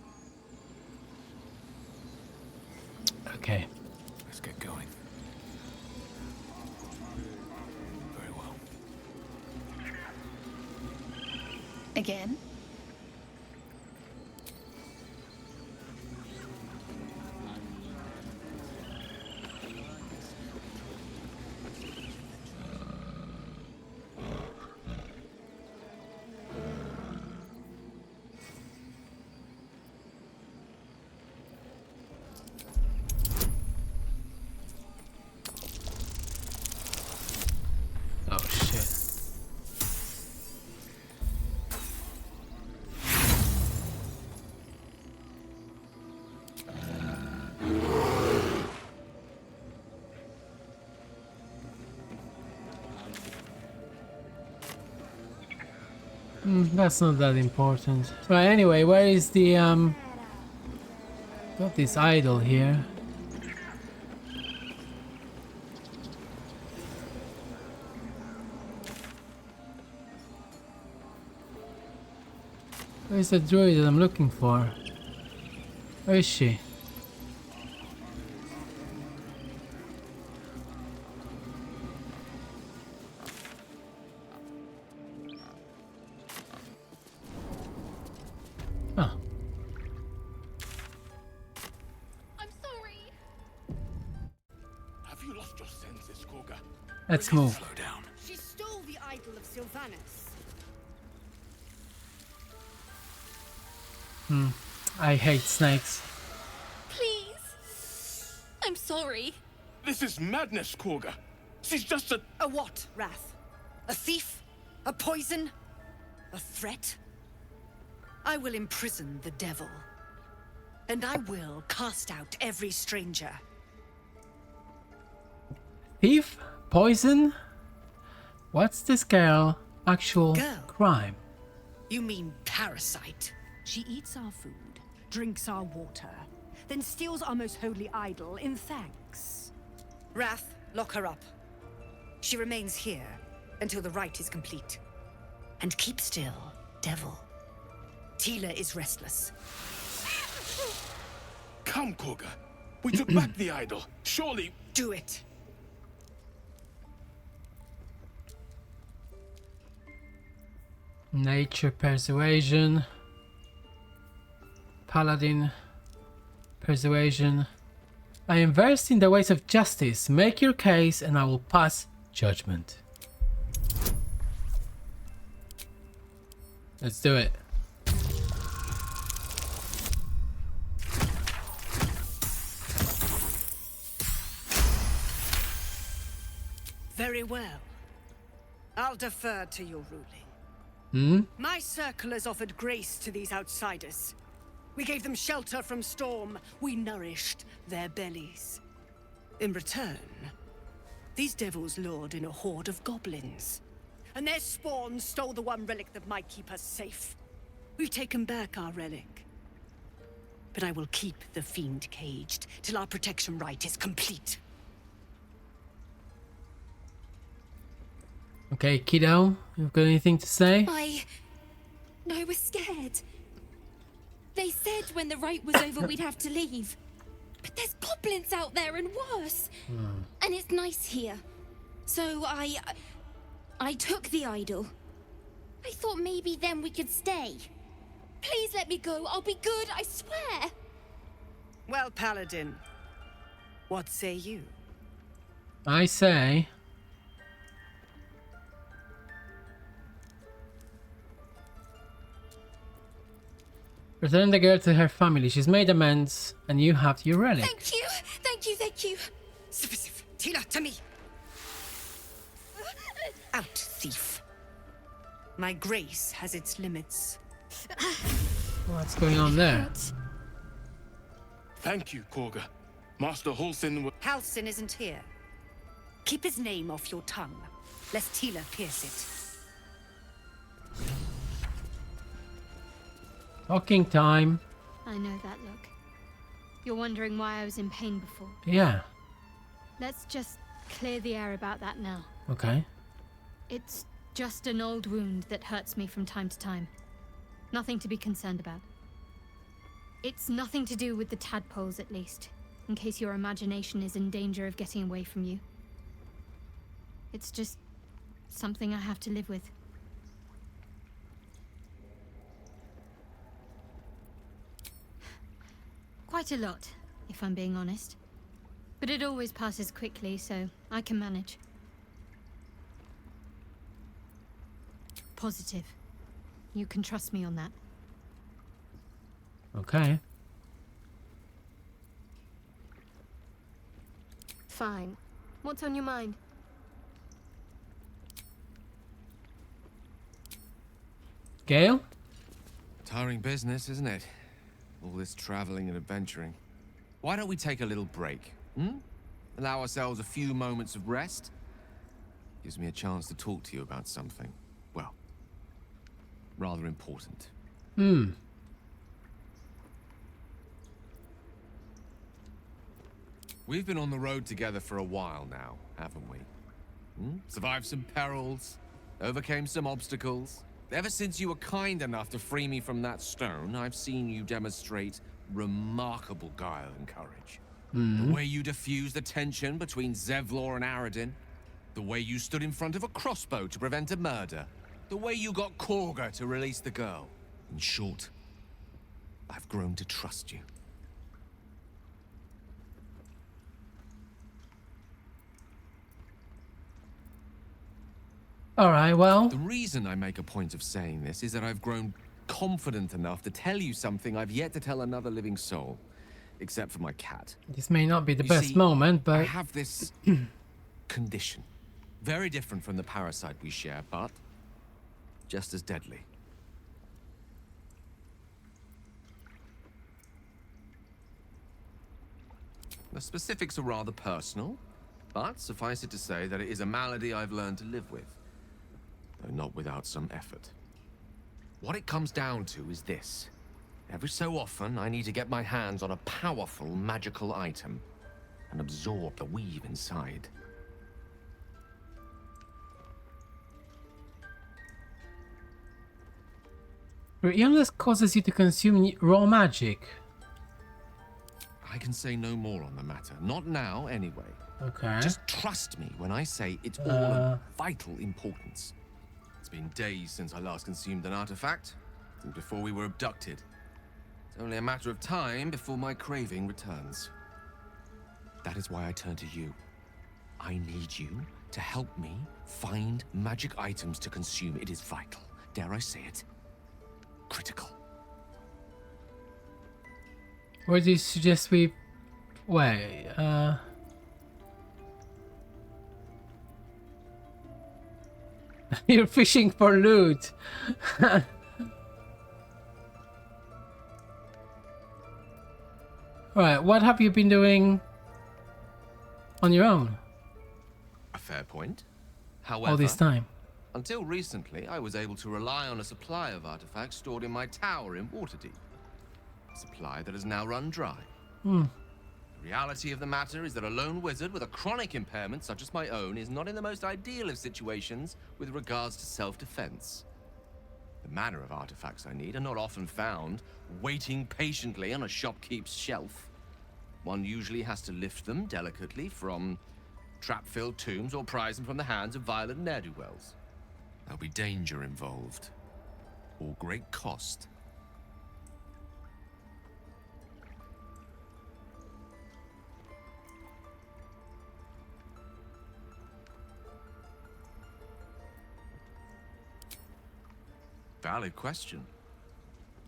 Okay. Let's get going. Very well. Again? That's not that important. Right, anyway, where is the got this idol here. Where's the druid that I'm looking for? Where is she? Oh. I'm sorry. Have you lost your senses, Koga? Let's move. Slow down. She stole the idol of Sylvanus. I hate snakes. Please. I'm sorry. This is madness, Koga. She's just a... A what, Wrath? A thief? A poison? A threat? I will imprison the devil. And I will cast out every stranger. Thief? Poison? What's this girl actual crime? You mean Parasite? She eats our food, drinks our water, then steals our most holy idol in thanks. Wrath, lock her up. She remains here until the rite is complete. And keep still, devil. Tila is restless. Come, Koga. We took back the idol. Surely... Do it. Nature persuasion. Paladin persuasion. I am versed in the ways of justice. Make your case and I will pass judgment. Let's do it. Very well. I'll defer to your ruling. My circle has offered grace to these outsiders. We gave them shelter from storm. We nourished their bellies. In return, these devils lured in a horde of goblins. And their spawn stole the one relic that might keep us safe. We've taken back our relic. But I will keep the fiend caged till our protection rite is complete. Okay, kiddo, you've got anything to say? No, we're scared. They said when the rite was over we'd have to leave. But there's goblins out there and worse. And it's nice here. So I took the idol. I thought maybe then we could stay. Please let me go. I'll be good, I swear. Well, Paladin, what say you? I say... return the girl to her family. She's made amends, and you have your relic. Thank you, thank you, thank you. Tila, to me. Out, thief. My grace has its limits. What's going on there? Thank you, Koga. Master Halsin... Halsin isn't here. Keep his name off your tongue, lest Tila pierce it. Talking time. I know that look. You're wondering why I was in pain before. Yeah. Let's just clear the air about that now. Okay. It's just an old wound that hurts me from time to time. Nothing to be concerned about. It's nothing to do with the tadpoles, at least, in case your imagination is in danger of getting away from you. It's just something I have to live with. Quite a lot, if I'm being honest. But it always passes quickly, so I can manage. Positive. You can trust me on that. Okay. Fine. What's on your mind? Gale? Tiring business, isn't it? All this traveling and adventuring. Why don't we take a little break? Allow ourselves a few moments of rest? Gives me a chance to talk to you about something, well, rather important. Hmm. We've been on the road together for a while now, haven't we? Survived some perils, overcame some obstacles. Ever since you were kind enough to free me from that stone, I've seen you demonstrate remarkable guile and courage. The way you diffused the tension between Zevlor and Aradin. The way you stood in front of a crossbow to prevent a murder. The way you got Korga to release the girl. In short, I've grown to trust you. Alright, well... The reason I make a point of saying this is that I've grown confident enough to tell you something I've yet to tell another living soul. Except for my cat. This may not be the You best see, moment, but... I have this condition. Very different from the parasite we share, but just as deadly. The specifics are rather personal, but suffice it to say that it is a malady I've learned to live with, though not without some effort. What it comes down to is this. Every so often, I need to get my hands on a powerful magical item and absorb the weave inside. Your illness causes you to consume raw magic. I can say no more on the matter. Not now, anyway. Okay. Just trust me when I say it's all of vital importance. It's been days since I last consumed an artifact, since before we were abducted. It's only a matter of time before my craving returns. That is why I turn to you. I need you to help me find magic items to consume. It is vital. Dare I say it? Critical. Where do you suggest we... Wait, You're fishing for loot. Alright, what have you been doing on your own? A fair point. However, All this time? until recently, I was able to rely on a supply of artifacts stored in my tower in Waterdeep. A supply that has now run dry. The reality of the matter is that a lone wizard with a chronic impairment such as my own is not in the most ideal of situations with regards to self-defense. The manner of artifacts I need are not often found waiting patiently on a shopkeep's shelf. One usually has to lift them delicately from trap-filled tombs or prise them from the hands of violent ne'er-do-wells. There'll be danger involved, or great cost. Valid question.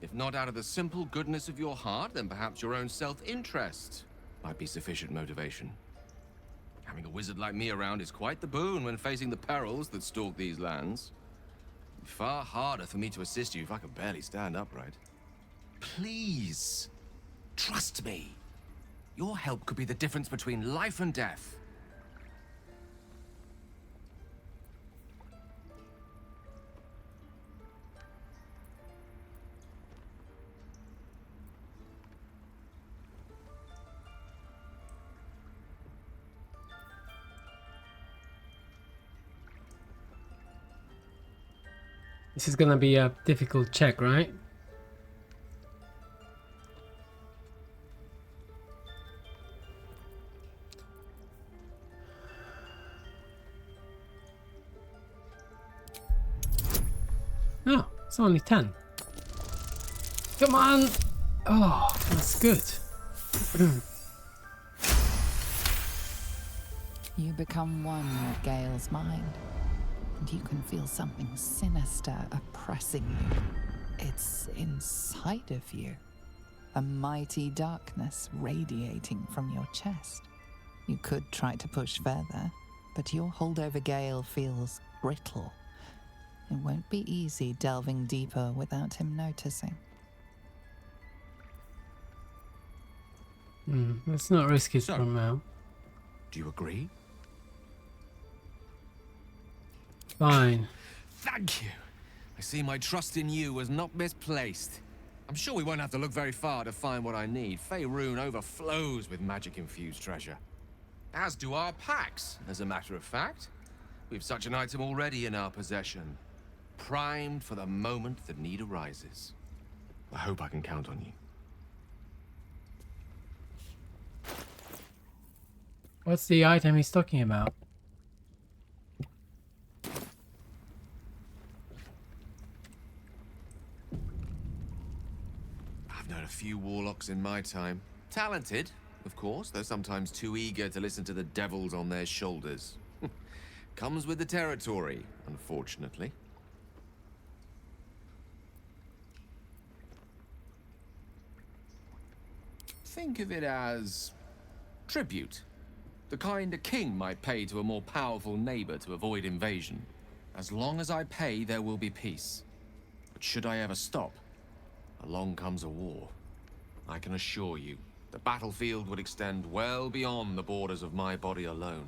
If not out of the simple goodness of your heart, then perhaps your own self-interest might be sufficient motivation. Having a wizard like me around is quite the boon when facing the perils that stalk these lands. It'd be far harder for me to assist you if I could barely stand upright. Please, trust me. Your help could be the difference between life and death. This is gonna be a difficult check, right? Oh, it's only 10. Come on! Oh, that's good. You become one with Gale's mind, and you can feel something sinister oppressing you. It's inside of you, a mighty darkness radiating from your chest. You could try to push further, but your hold over Gale feels brittle. It won't be easy delving deeper without him noticing. Let's not risk it for now. Do you agree? Fine. Thank you. I see my trust in you was not misplaced. I'm sure we won't have to look very far to find what I need. Faerun overflows with magic-infused treasure. As do our packs, as a matter of fact. We've such an item already in our possession. Primed for the moment the need arises. I hope I can count on you. What's the item he's talking about? I've known a few warlocks in my time. Talented, of course, though sometimes too eager to listen to the devils on their shoulders. Comes with the territory, unfortunately. Think of it as tribute. The kind a king might pay to a more powerful neighbor to avoid invasion. As long as I pay, there will be peace. But should I ever stop, along comes a war. I can assure you, the battlefield would extend well beyond the borders of my body alone.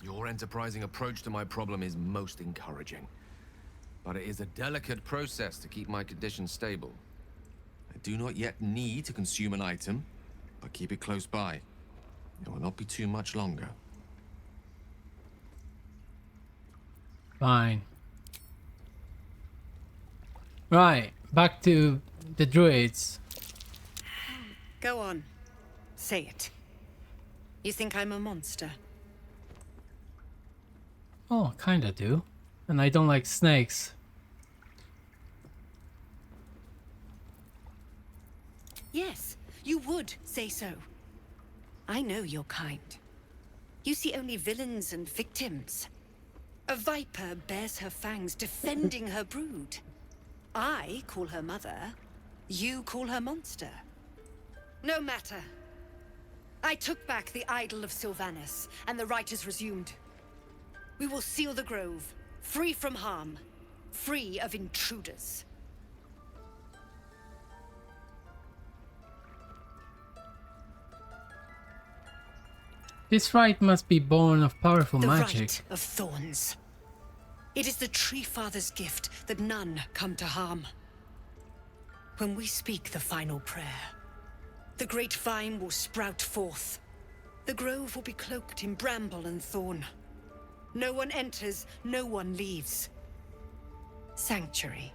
Your enterprising approach to my problem is most encouraging. But it is a delicate process to keep my condition stable. I do not yet need to consume an item, but keep it close by. It will not be too much longer. Fine. Right, back to the druids. Go on. Say it. You think I'm a monster? Oh, kinda do. And I don't like snakes. Yes, you would say so. I know your kind. You see only villains and victims. A viper bears her fangs defending her brood. I call her mother. You call her monster. No matter. I took back the idol of Sylvanas, and the rite is resumed. We will seal the grove, free from harm, free of intruders. This rite must be born of powerful The magic. rite of thorns. It is the Tree Father's gift that none come to harm. When we speak the final prayer, the great vine will sprout forth. The grove will be cloaked in bramble and thorn. No one enters, no one leaves. Sanctuary.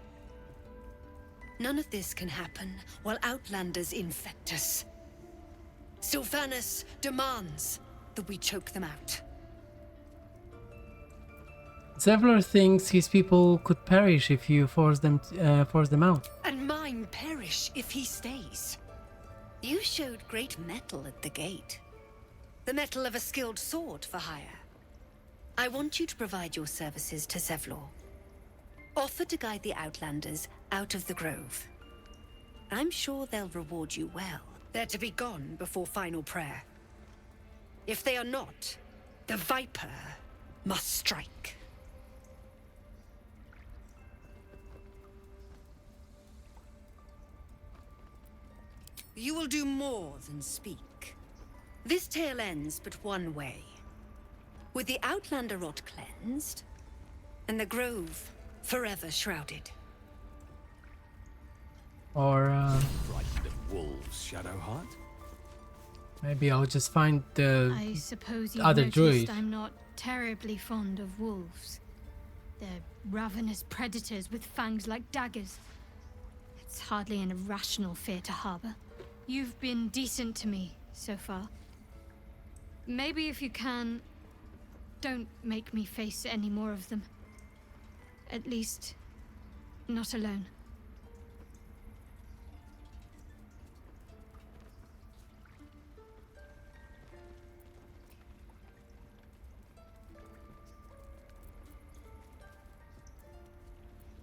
None of this can happen while Outlanders infect us. Sylvanas demands that we choke them out. Zevlor thinks his people could perish if you force them out. And mine perish if he stays. You showed great mettle at the gate. The mettle of a skilled sword for hire. I want you to provide your services to Zevlor. Offer to guide the Outlanders out of the grove. I'm sure they'll reward you well. They're to be gone before final prayer. If they are not, the Viper must strike. You will do more than speak. This tale ends but one way. With the Outlander rot cleansed, and the grove forever shrouded. Or Frightened of wolves, Shadowheart? maybe I'll just find the I suppose you've other noticed druid. I'm not terribly fond of wolves. They're ravenous predators with fangs like daggers. It's hardly an irrational fear to harbor. You've been decent to me so far. Maybe if you can, don't make me face any more of them. At least, not alone.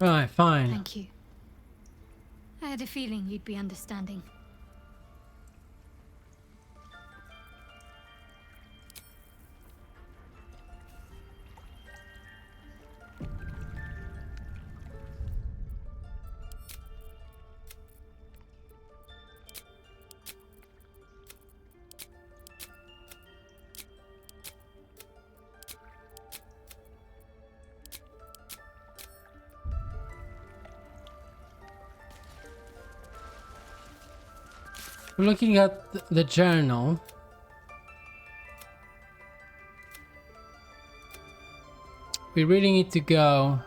Right, fine. Thank you. I had a feeling you'd be understanding. We're looking at the journal. We really need to go.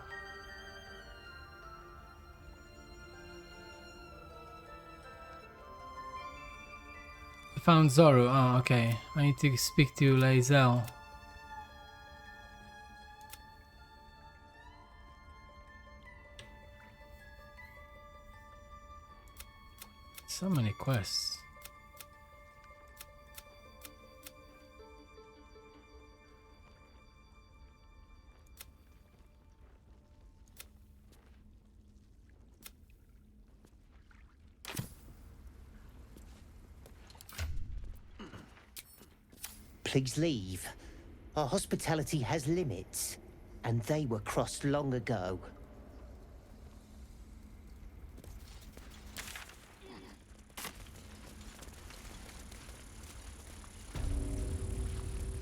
I found Zoru. Oh, okay. I need to speak to Lae'zel. So many quests. Please leave. Our hospitality has limits, and they were crossed long ago.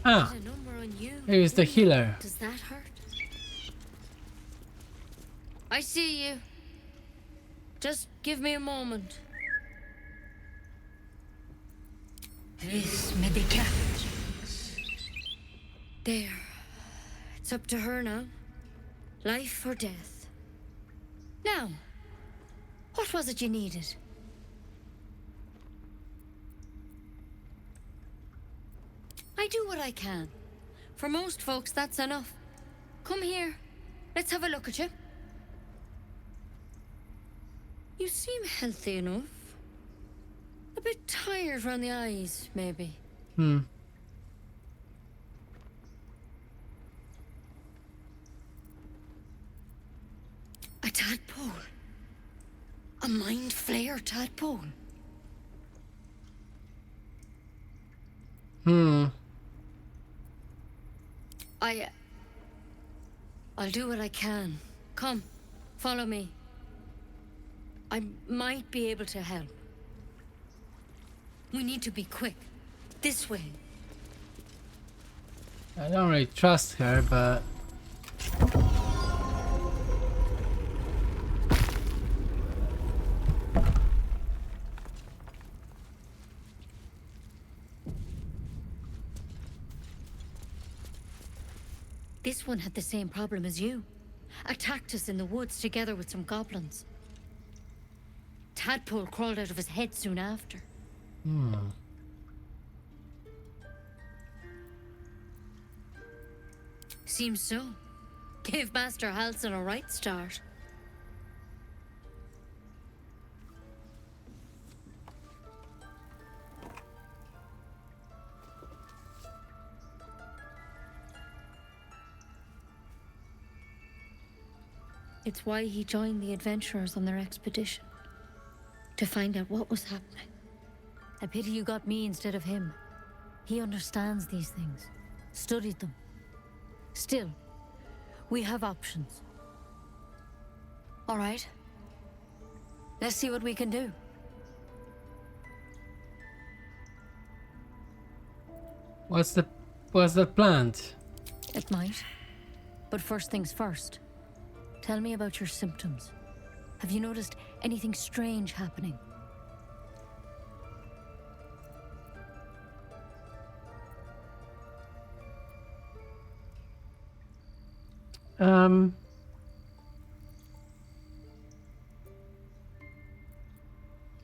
Ah, he was the healer. Does that hurt? I see you. Just give me a moment. This medicament. There. It's up to her now. Life or death. Now, what was it you needed? I do what I can. For most folks, that's enough. Come here. Let's have a look at you. You seem healthy enough. A bit tired around the eyes, maybe. Hmm. A tadpole. A mind flayer tadpole. I'll do what I can. Come, follow me. I might be able to help. We need to be quick. This way. I don't really trust her, but... This one had the same problem as you. Attacked us in the woods together with some goblins. Tadpole crawled out of his head soon after. Seems so. Gave Master Halsin a right start. It's why he joined the adventurers on their expedition. To find out what was happening. A pity you got me instead of him. He understands these things. Studied them. Still, we have options. All right. Let's see what we can do. What's the plant? It might. But first things first. Tell me about your symptoms. Have you noticed anything strange happening?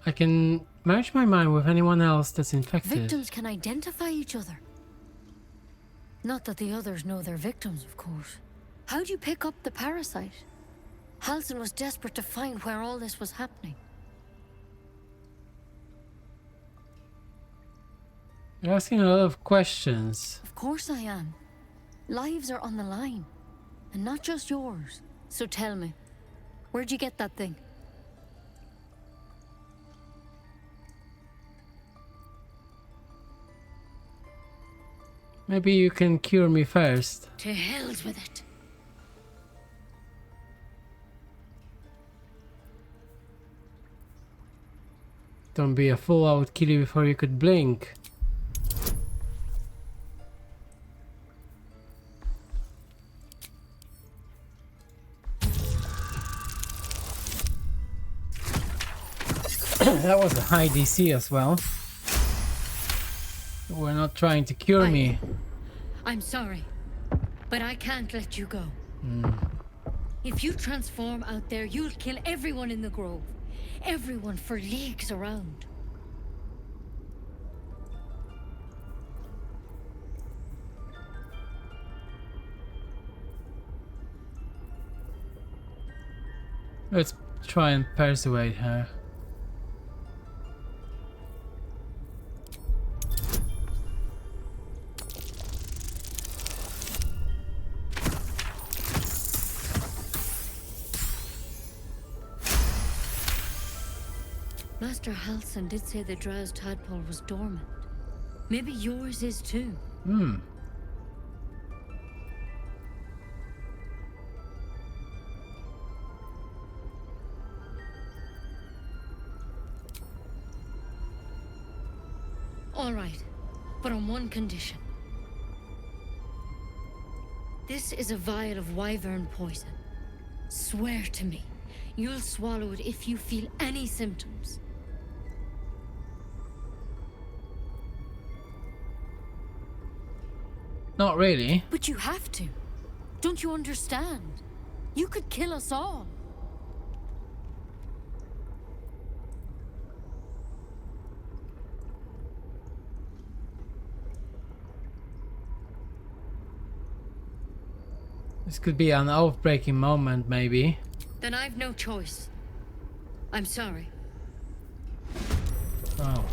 I can merge my mind with anyone else that's infected. Victims can identify each other. Not that the others know they're victims, of course. How'd you pick up the parasite? Halsin was desperate to find where all this was happening. You're asking a lot of questions. Of course I am. Lives are on the line. And not just yours. So tell me, where'd you get that thing? Maybe you can cure me first. To hell's with it. Don't be a fool, I would kill you before you could blink. That was a high DC as well. We're not trying to cure me. I'm sorry, but I can't let you go. If you transform out there, you'll kill everyone in the grove. Everyone for leagues around. Let's try and persuade her. Master Halson did say the drow's tadpole was dormant. Maybe yours is too. All right, but on one condition. This is a vial of wyvern poison. Swear to me, you'll swallow it if you feel any symptoms. Not really. But you have to. Don't you understand? You could kill us all. This could be an oath-breaking moment, maybe. Then I've no choice. I'm sorry. Oh.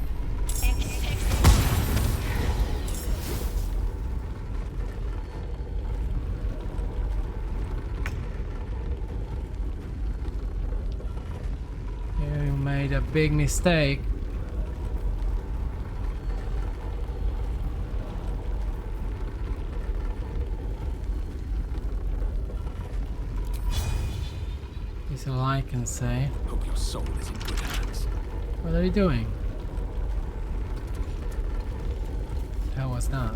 You made a big mistake. Is all I can say. Hope your soul is in good hands. What are you doing? What the hell was that?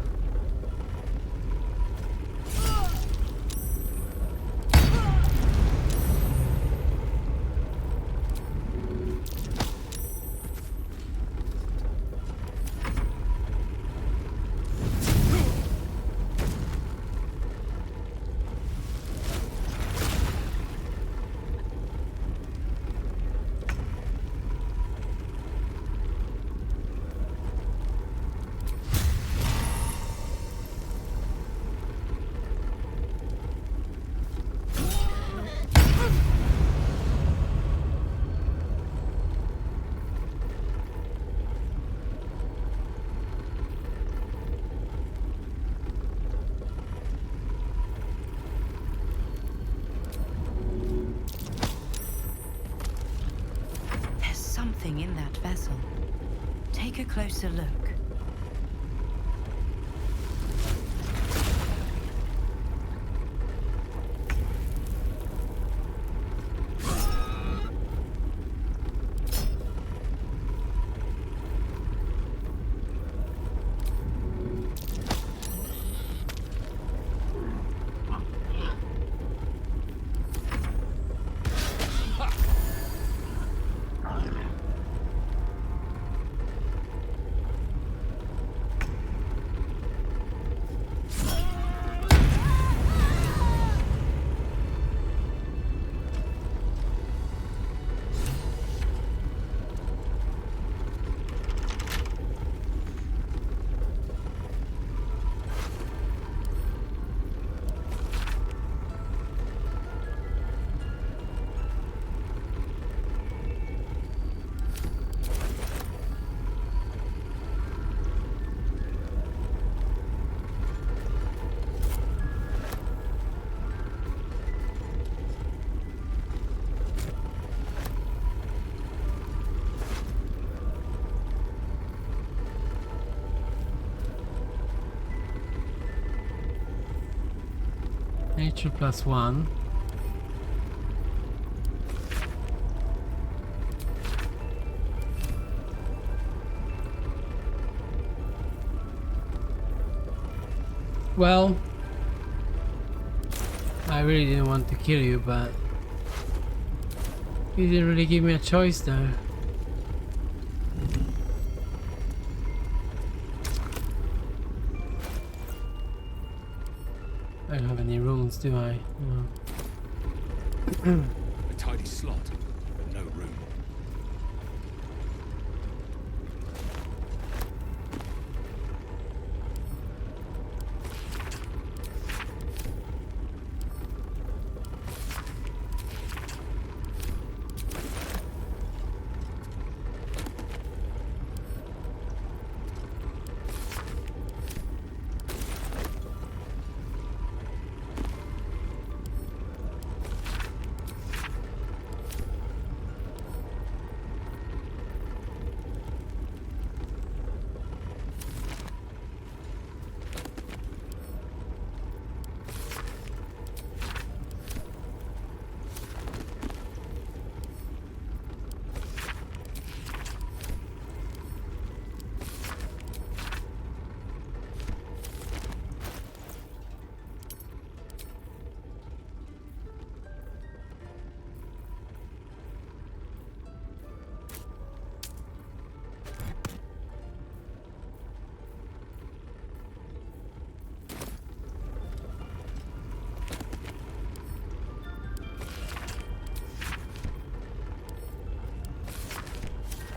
In that vessel. Take a closer look. Nature +1. Well, I really didn't want to kill you, but you didn't really give me a choice there. I don't have any runes, do I? No. A tidy slot, but no room.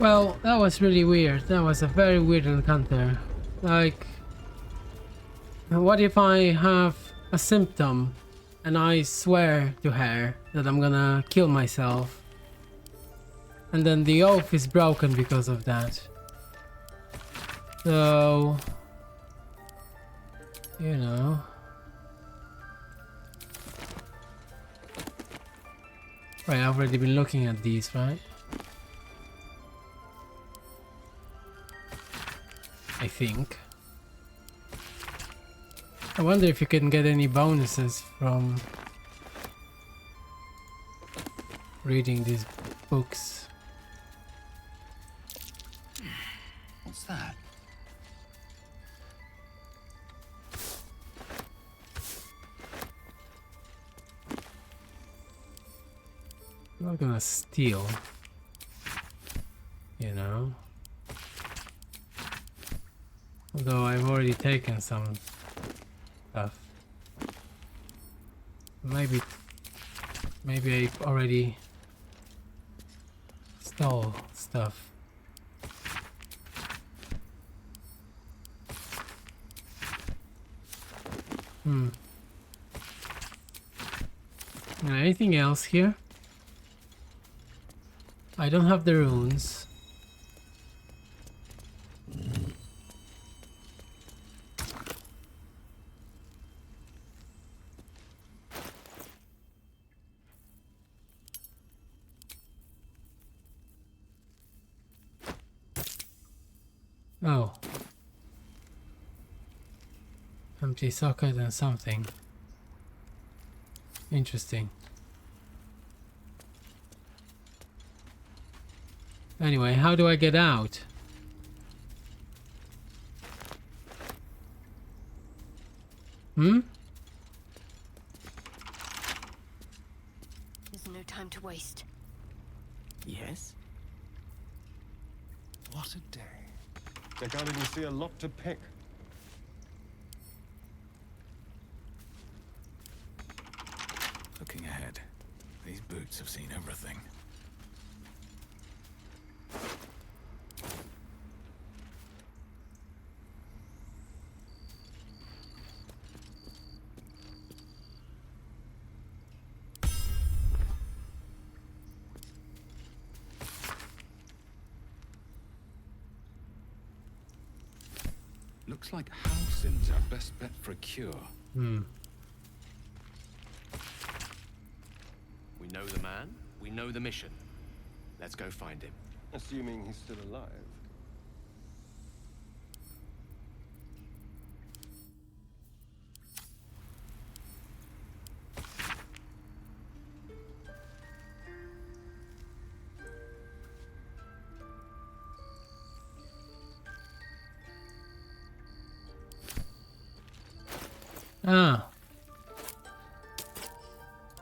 Well, that was really weird. That was a very weird encounter. Like, what if I have a symptom and I swear to her that I'm gonna kill myself, and then the oath is broken because of that? So, you know. Right, I've already been looking at these, right? I think. I wonder if you can get any bonuses from reading these books. What's that? I'm not gonna steal, you know. Although I've already taken some stuff. Maybe I already stole stuff. Anything else here? I don't have the runes. Oh. Empty socket and something. Interesting. Anyway, how do I get out? There's no time to waste. Yes? What a day. I can't even see a lock to pick. Looking ahead, these boots have seen everything. Looks like Halsin's our best bet for a cure. We know the man, we know the mission. Let's go find him. Assuming he's still alive. Ah.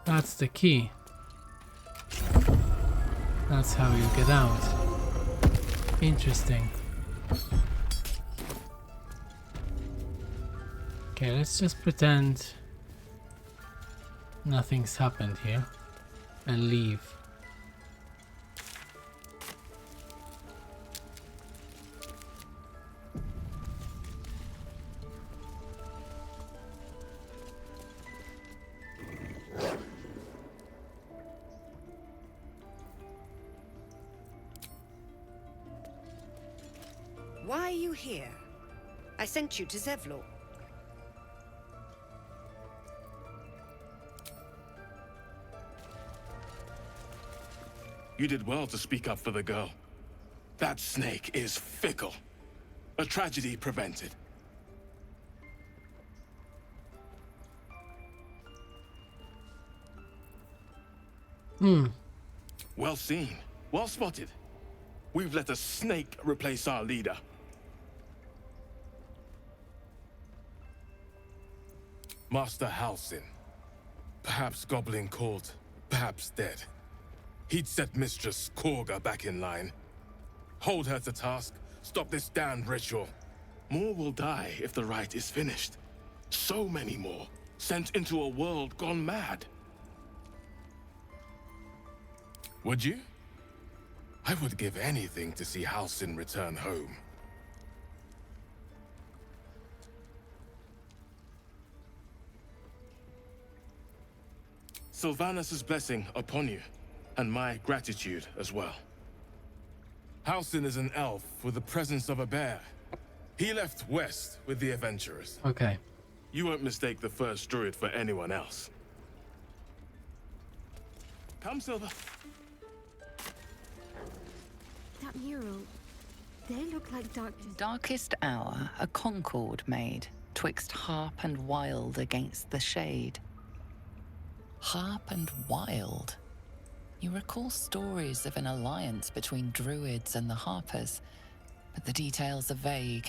That's the key. That's how you get out. Interesting. Okay, let's just pretend nothing's happened here and leave. Why are you here? I sent you to Zevlor. You did well to speak up for the girl. That snake is fickle. A tragedy prevented. Well seen. Well spotted. We've let a snake replace our leader. Master Halsin. Perhaps goblin caught, perhaps dead. He'd set Mistress Korga back in line. Hold her to task, stop this damned ritual. More will die if the rite is finished. So many more, sent into a world gone mad. Would you? I would give anything to see Halsin return home. Sylvanus' blessing upon you, and my gratitude as well. Halsin is an elf with the presence of a bear. He left west with the adventurers. Okay. You won't mistake the first druid for anyone else. Come, Silver. That mural, they look like Darkest hour, a concord made, twixt harp and wild against the shade. Harp and wild. You recall stories of an alliance between druids and the harpers, but the details are vague.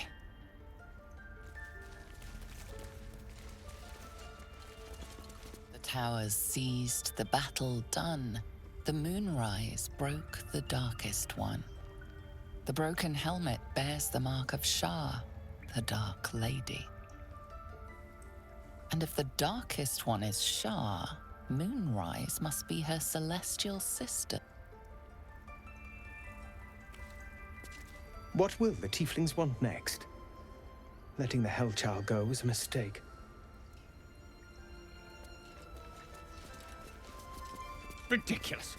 The towers seized, the battle done. The moonrise broke the darkest one. The broken helmet bears the mark of Shah, the Dark Lady. And if the darkest one is Shah, Moonrise must be her celestial sister. What will the tieflings want next? Letting the Hellchild go was a mistake. Ridiculous.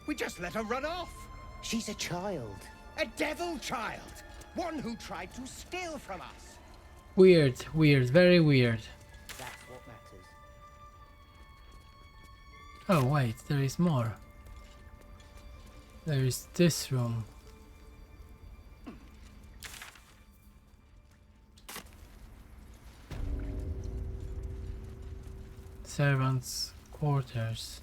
We just let her run off. She's a child. A devil child. One who tried to steal from us. Weird, very weird. That's what matters. Oh wait, there is more. There is this room. Servants' quarters.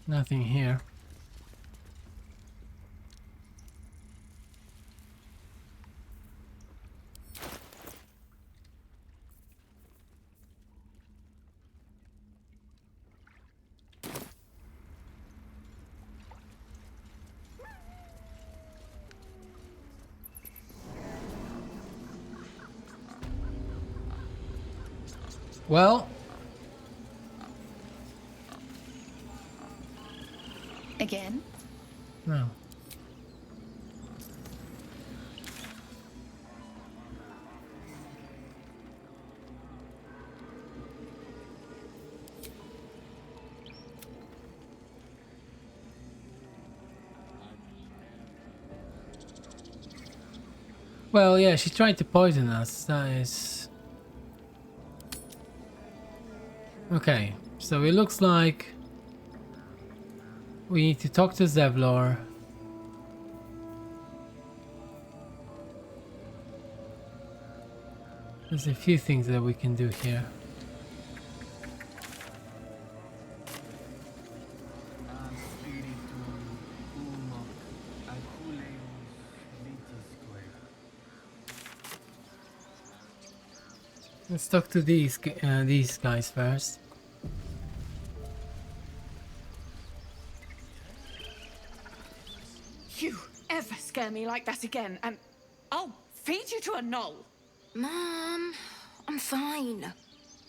Nothing here. Well, again? No. Well, yeah, she tried to poison us. That is... Okay, so it looks like we need to talk to Zevlor. There's a few things that we can do here. Let's talk to these guys first. scare me like that again, and I'll feed you to a knoll. Mom, I'm fine.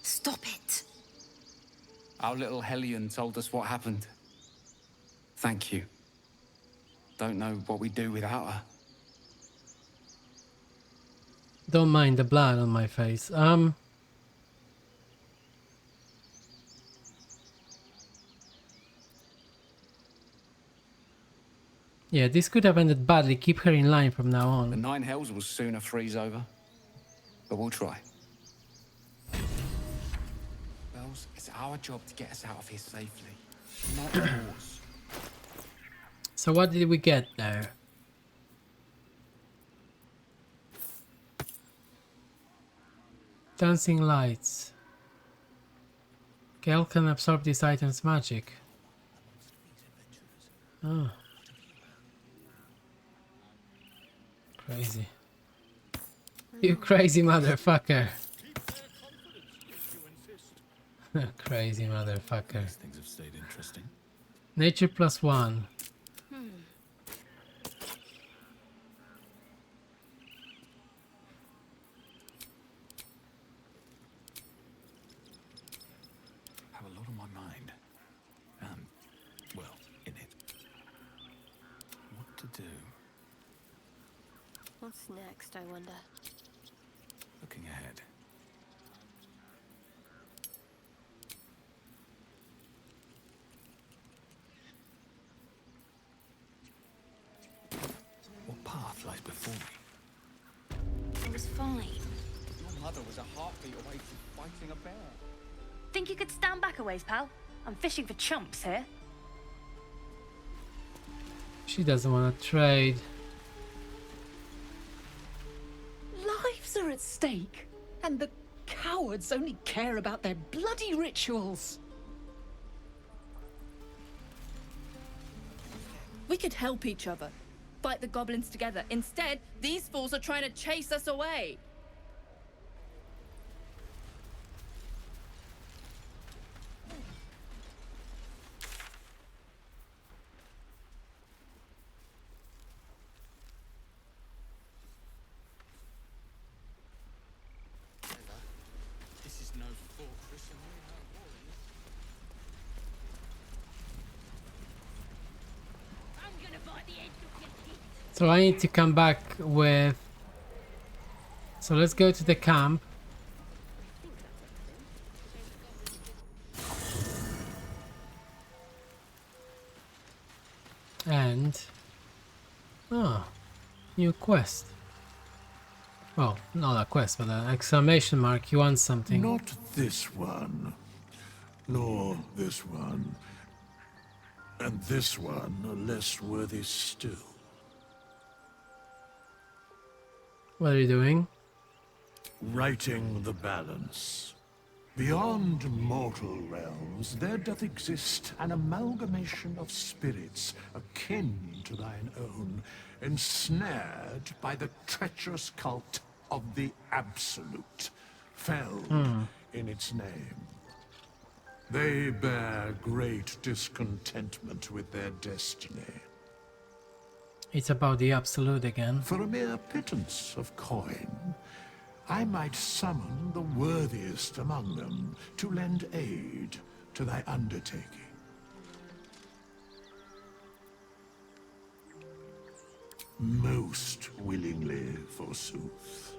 Stop it. Our little Hellion told us what happened. Thank you. Don't know what we'd do without her. Don't mind the blood on my face. Yeah, this could have ended badly. Keep her in line from now on. The Nine Hells will sooner freeze over, but we'll try. Bells, it's our job to get us out of here safely, not yours. So what did we get there? Dancing lights. Gale can absorb this item's magic. Oh. Crazy. You crazy motherfucker. Crazy motherfucker. These things have stayed interesting. Nature +1. Have a lot on my mind. Well, in it. What to do? What's next, I wonder? Looking ahead. What path lies before me? I was fine. Your mother was a heartbeat away from fighting a bear. Think you could stand back a ways, pal? I'm fishing for chumps here. She doesn't want to trade. Lives are at stake, and the cowards only care about their bloody rituals. We could help each other, fight the goblins together. Instead, these fools are trying to chase us away. This is no fortress and we are warriors. I'm gonna bite the edge of your teeth. So I need to come back with... So let's go to the camp. And... Oh, new quest. Well, not a quest, but an exclamation mark. You want something. Not this one. Nor this one. And this one are less worthy still. What are you doing? Righting the balance. Beyond mortal realms, there doth exist an amalgamation of spirits akin to thine own, ensnared by the treacherous cult of the Absolute, felled in its name. They bear great discontentment with their destiny. It's about the Absolute again. For a mere pittance of coin, I might summon the worthiest among them to lend aid to thy undertaking. Most willingly, forsooth.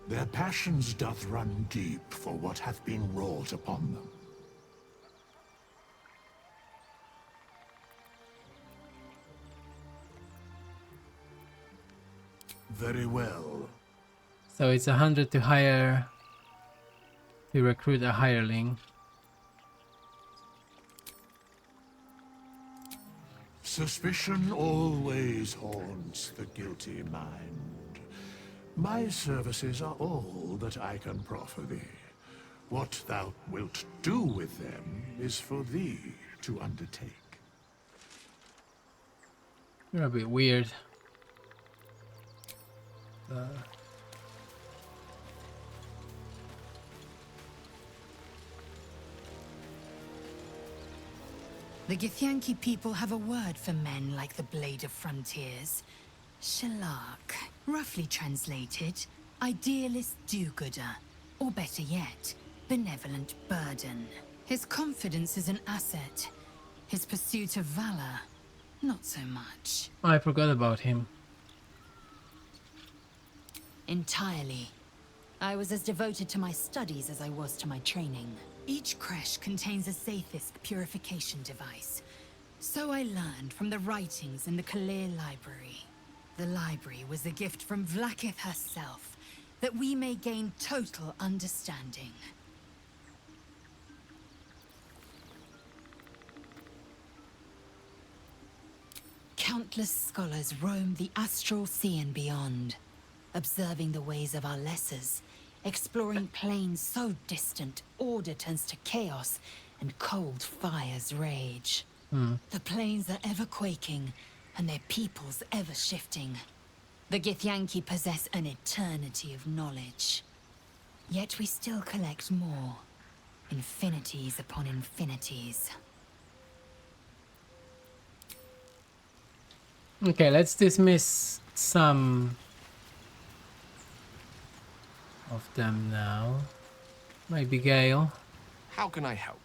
Their passions doth run deep for what hath been wrought upon them. Very well. So it's 100 to hire... to recruit a hireling. Suspicion always haunts the guilty mind. My services are all that I can proffer thee. What thou wilt do with them is for thee to undertake. You're a bit weird. The Githyanki people have a word for men like the Blade of Frontiers. Shalak, roughly translated, idealist do-gooder, or better yet, benevolent burden. His confidence is an asset. His pursuit of valor, not so much. I forgot about him. Entirely. I was as devoted to my studies as I was to my training. Each creche contains a Zaithisk purification device. So I learned from the writings in the Kalir Library. The library was a gift from Vlaakith herself, that we may gain total understanding. Countless scholars roam the astral sea and beyond, observing the ways of our lessers, exploring planes so distant, order turns to chaos, and cold fires rage. The planes are ever quaking, and their peoples ever shifting. The Githyanki possess an eternity of knowledge. Yet we still collect more. Infinities upon infinities. Okay, let's dismiss some of them now. Maybe Gale. How can I help?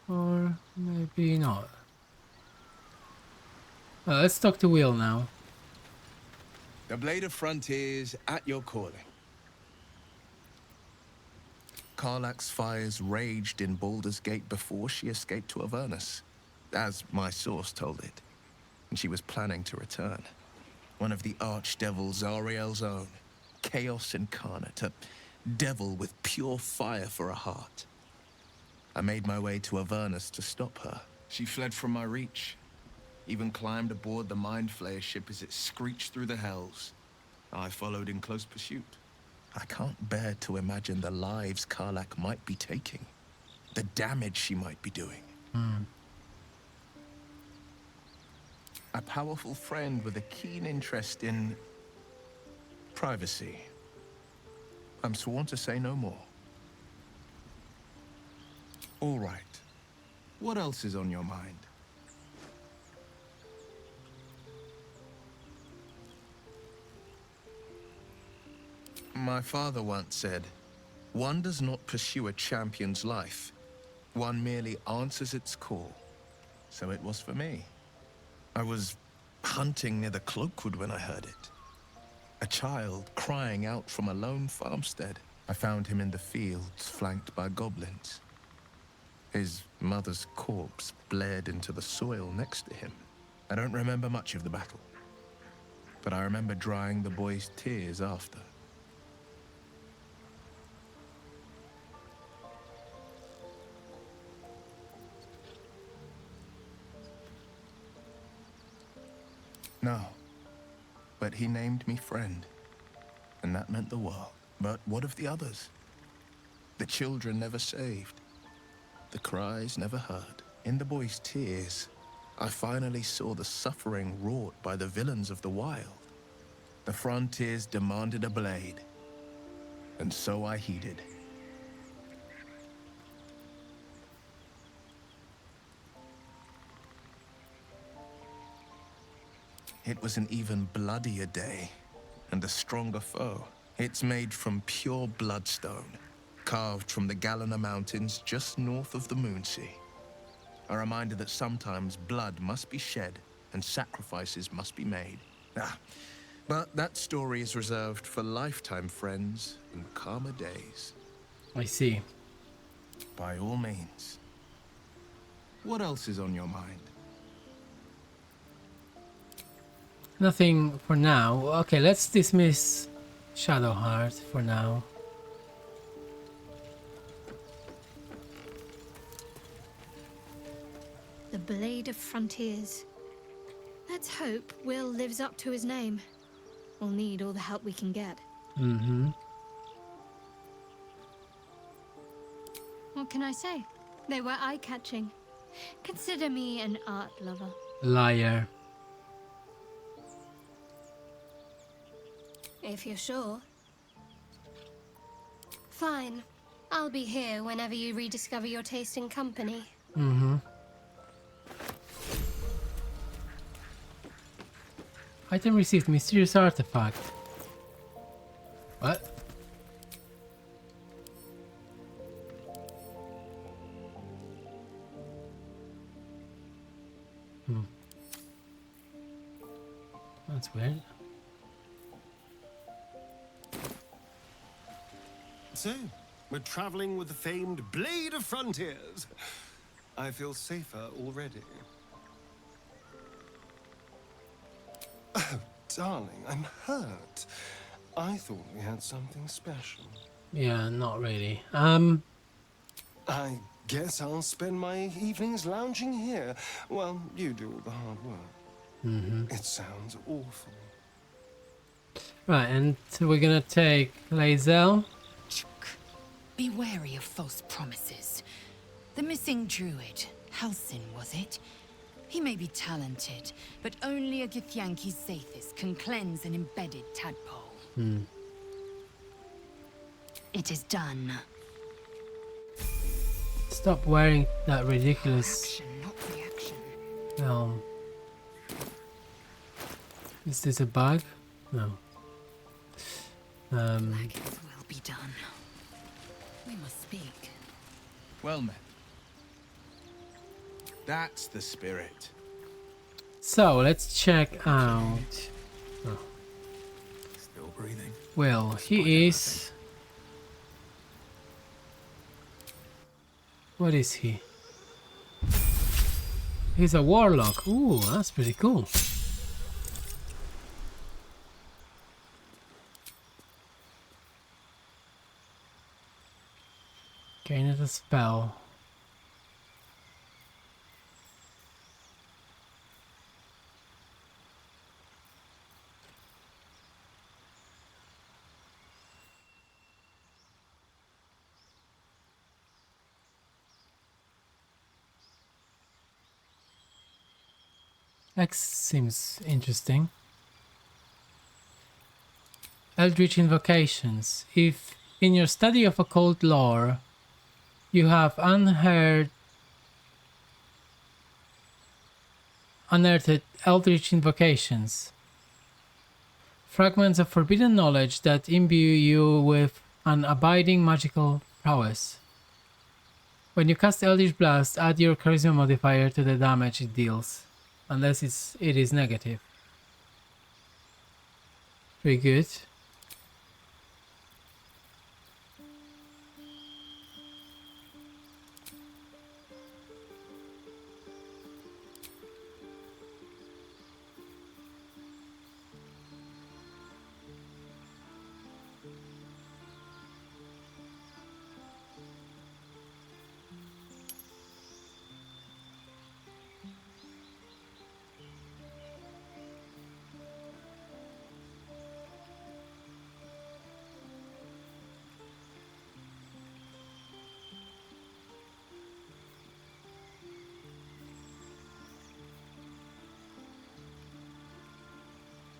Or maybe not. Well, let's talk to Will now. The Blade of Frontiers at your calling. Karlach's fires raged in Baldur's Gate before she escaped to Avernus, as my source told it. And she was planning to return. One of the archdevils Zariel's own. Chaos incarnate, a devil with pure fire for a heart. I made my way to Avernus to stop her. She fled from my reach. Even climbed aboard the Mind Flayer ship as it screeched through the hells. I followed in close pursuit. I can't bear to imagine the lives Karlach might be taking. The damage she might be doing. A powerful friend with a keen interest in privacy. I'm sworn to say no more. All right. What else is on your mind? My father once said, one does not pursue a champion's life. One merely answers its call. So it was for me. I was hunting near the Cloakwood when I heard it. A child crying out from a lone farmstead. I found him in the fields, flanked by goblins. His mother's corpse blared into the soil next to him. I don't remember much of the battle, but I remember drying the boy's tears after. No, but he named me friend, and that meant the world. But what of the others? The children never saved, the cries never heard. In the boy's tears, I finally saw the suffering wrought by the villains of the wild. The frontiers demanded a blade, and so I heeded. It was an even bloodier day, and a stronger foe. It's made from pure bloodstone, carved from the Galena Mountains just north of the Moonsea. A reminder that sometimes blood must be shed and sacrifices must be made. But that story is reserved for lifetime friends and calmer days. I see. By all means. What else is on your mind? Nothing for now. Okay, let's dismiss Shadowheart for now. The Blade of Frontiers. Let's hope Will lives up to his name. We'll need all the help we can get. What can I say? They were eye-catching. Consider me an art lover. Liar. If you're sure. Fine. I'll be here whenever you rediscover your taste in company. Item received. Mysterious artifact. What? That's weird. So, we're traveling with the famed Blade of Frontiers. I feel safer already. Oh, darling, I'm hurt. I thought we had something special. Yeah, not really. I guess I'll spend my evenings lounging here while you do all the hard work. It sounds awful. Right, and we're gonna take Lae'zel. Be wary of false promises. The missing druid, Halsin, was it? He may be talented, but only a Githyanki Zathis can cleanse an embedded tadpole. It is done. Stop wearing that ridiculous Is this a bug? No. Blackens will be done. We must speak. Well met. That's the spirit. So let's check out. Oh. Still breathing. Well, he is. What is he? He's a warlock. Ooh, that's pretty cool. Gain a spell. X seems interesting. Eldritch invocations. If in your study of occult lore you have unearthed eldritch invocations, fragments of forbidden knowledge that imbue you with an abiding magical prowess. When you cast Eldritch Blast, add your charisma modifier to the damage it deals. Unless it is negative. Pretty good.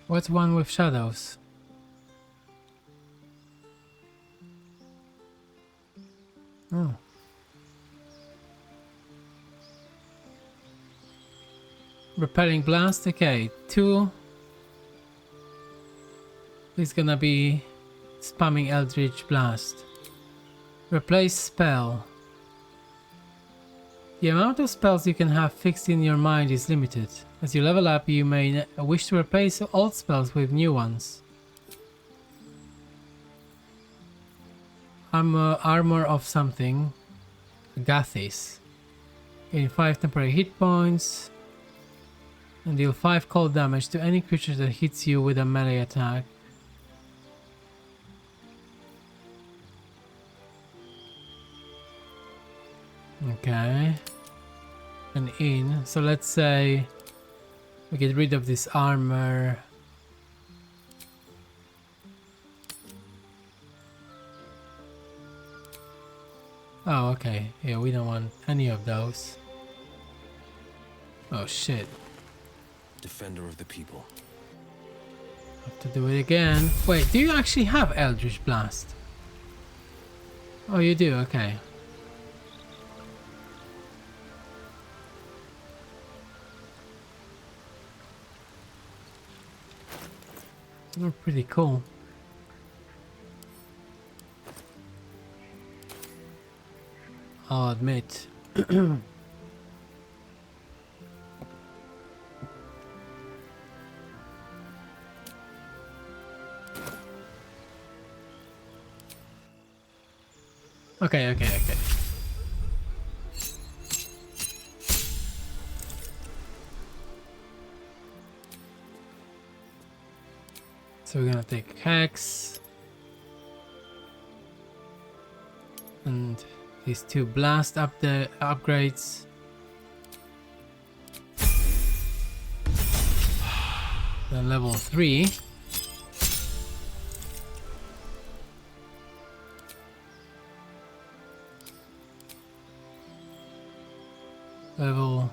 What's one with shadows? Oh. Repelling blast, okay. 2. He's gonna be spamming Eldritch Blast. Replace spell. The amount of spells you can have fixed in your mind is limited. As you level up, you may wish to replace old spells with new ones. Armor of something. Gathis. Gain 5 temporary hit points. And deal 5 cold damage to any creature that hits you with a melee attack. Okay. And in. So let's say we get rid of this armor. Oh, okay. Yeah, we don't want any of those. Oh shit. Defender of the people. Have to do it again. Wait, do you actually have Eldritch Blast? Oh, you do? Okay. They're pretty cool. I'll admit. Okay. So we're gonna take Hex and these two blast up the upgrades. Then level 3. Level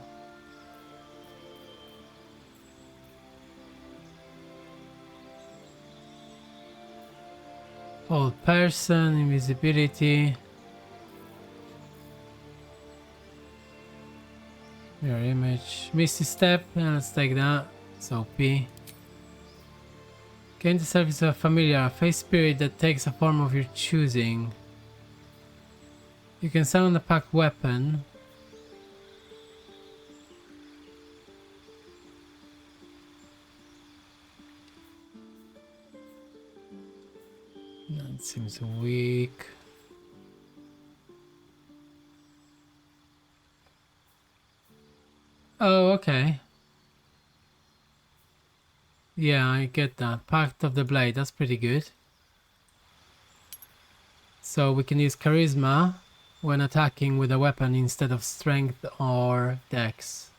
Hold person, invisibility. Mirror image, Misty Step, and let's take that. It's OP. Gain the service of a familiar, a face spirit that takes a form of your choosing. You can summon a packed weapon. That seems weak. Oh, okay. Yeah, I get that. Pact of the Blade, that's pretty good. So we can use Charisma when attacking with a weapon instead of Strength or Dex.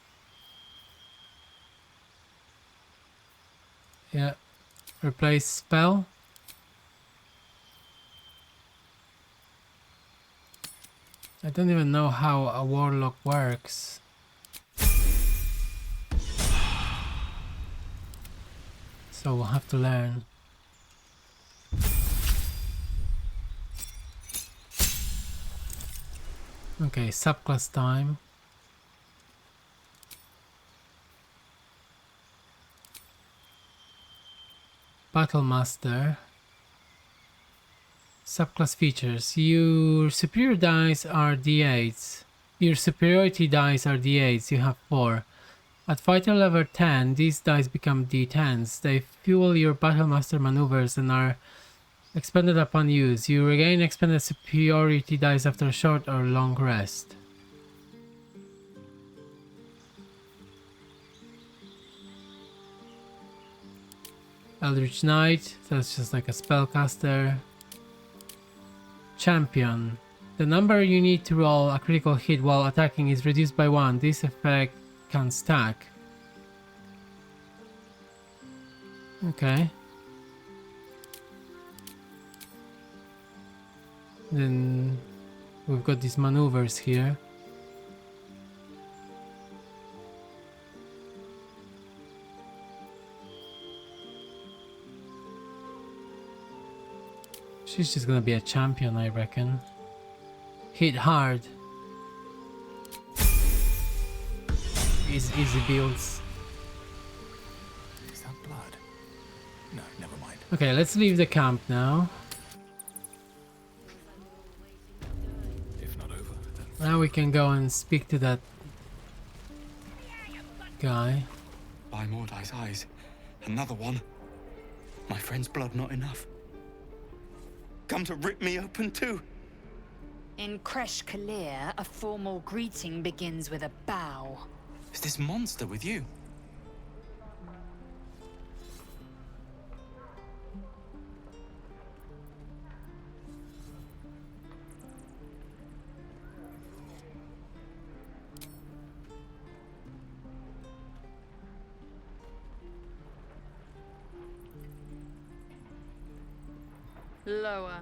Yeah. Replace spell. I don't even know how a warlock works. So we'll have to learn. Okay, subclass time. Battle Master. Subclass features. Your superior dice are d8s. Your superiority dice are d8s. You have 4. At fighter level 10, these dice become d10s. They fuel your Battlemaster maneuvers and are expended upon use. You regain expended superiority dice after a short or long rest. Eldritch Knight, that's just like a spellcaster. Champion. The number you need to roll a critical hit while attacking is reduced by 1. This effect can stack. Okay. Then we've got these maneuvers here. She's just gonna be a champion, I reckon. Hit hard. Easy builds. Is that blood? No, never mind. Okay, let's leave the camp now. If not over, then Now we can go and speak to that guy. By Mordai's eyes. Another one. My friend's blood not enough. Come to rip me open too. In Kresh Kalir, a formal greeting begins with a bow. Is this monster with you? Lower.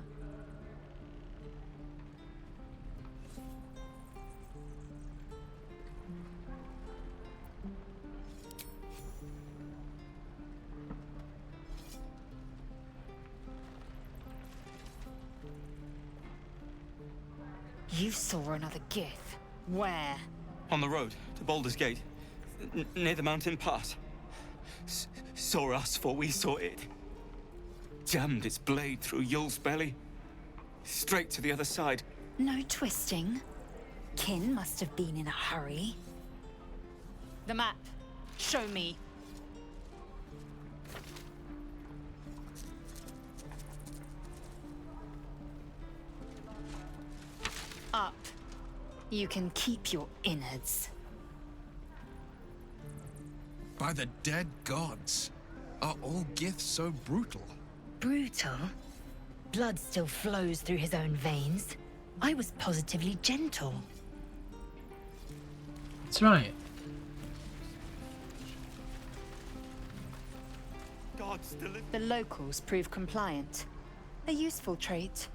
You saw another Gith. Where? On the road to Baldur's Gate, near the mountain pass. Saw us, for we saw it. jammed its blade through Yul's belly. Straight to the other side. No twisting. Kin must have been in a hurry. The map. Show me. Up. You can keep your innards. By the dead gods, are all Giths so brutal? Brutal? Blood still flows through his own veins. I was positively gentle. That's right. The locals prove compliant. A useful trait.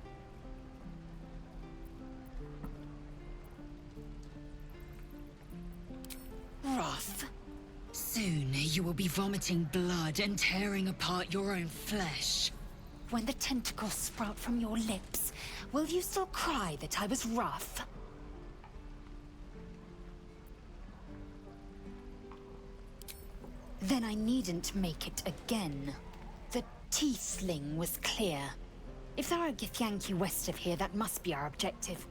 Rough. Soon you will be vomiting blood and tearing apart your own flesh. When the tentacles sprout from your lips, will you still cry that I was rough? Then I needn't make it again. The Tiefling was clear. If there are Githyanki west of here, that must be our objective.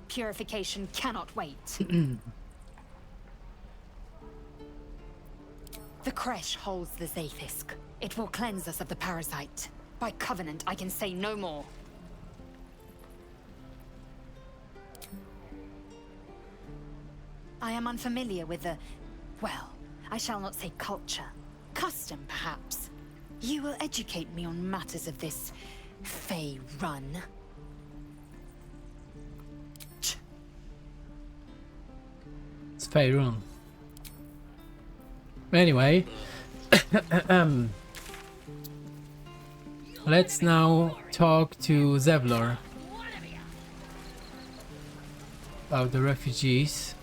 Purification cannot wait. The Kresh holds the Zaithisk. It will cleanse us of the Parasite. By covenant, I can say no more. I am unfamiliar with the... well, I shall not say culture. Custom, perhaps. You will educate me on matters of this... Fey run. It's Faerun. Anyway, let's now talk to Zevlor about the refugees.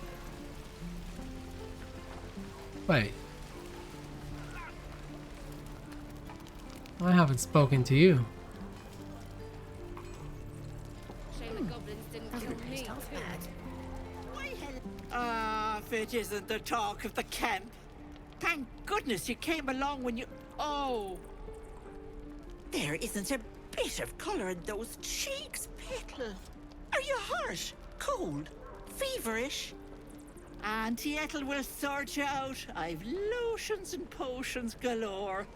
Wait, I haven't spoken to you. If it isn't the talk of the camp. Thank goodness you came along when you... Oh! There isn't a bit of colour in those cheeks, Petal. Are you hurt? Cold? Feverish? Auntie Ethel will sort you out. I've lotions and potions galore.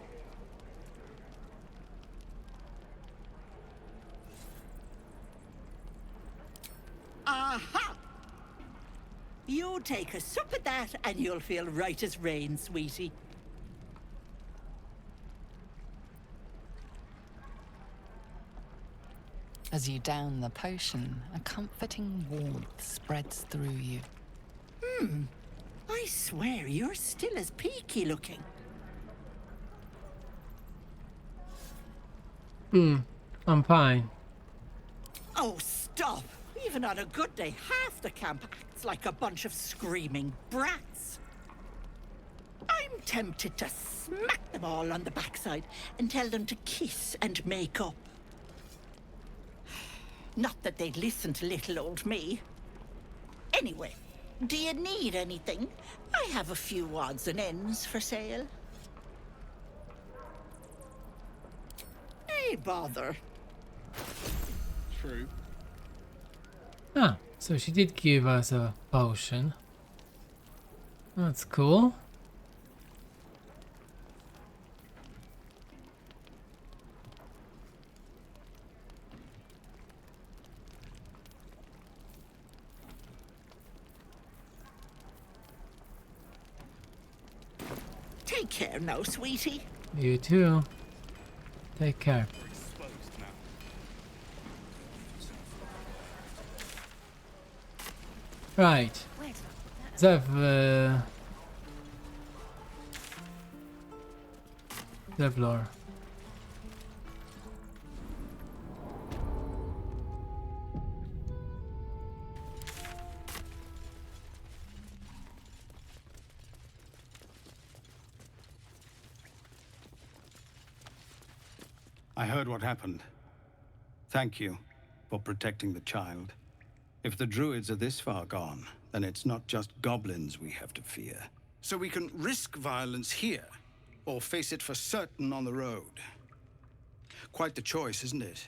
Aha! You take a sup at that and you'll feel right as rain, sweetie. As you down the potion, a comforting warmth spreads through you. I swear you're still as peaky looking. I'm fine. Oh, stop! Even on a good day, half the camp acts like a bunch of screaming brats. I'm tempted to smack them all on the backside and tell them to kiss and make up. Not that they'd listen to little old me. Anyway, do you need anything? I have a few odds and ends for sale. Hey, bother. True. Ah, so she did give us a potion. That's cool. Take care now, sweetie. You too. Take care. Right. Zevlor. I heard what happened. Thank you for protecting the child. If the druids are this far gone, then it's not just goblins we have to fear. So we can risk violence here, or face it for certain on the road. Quite the choice, isn't it?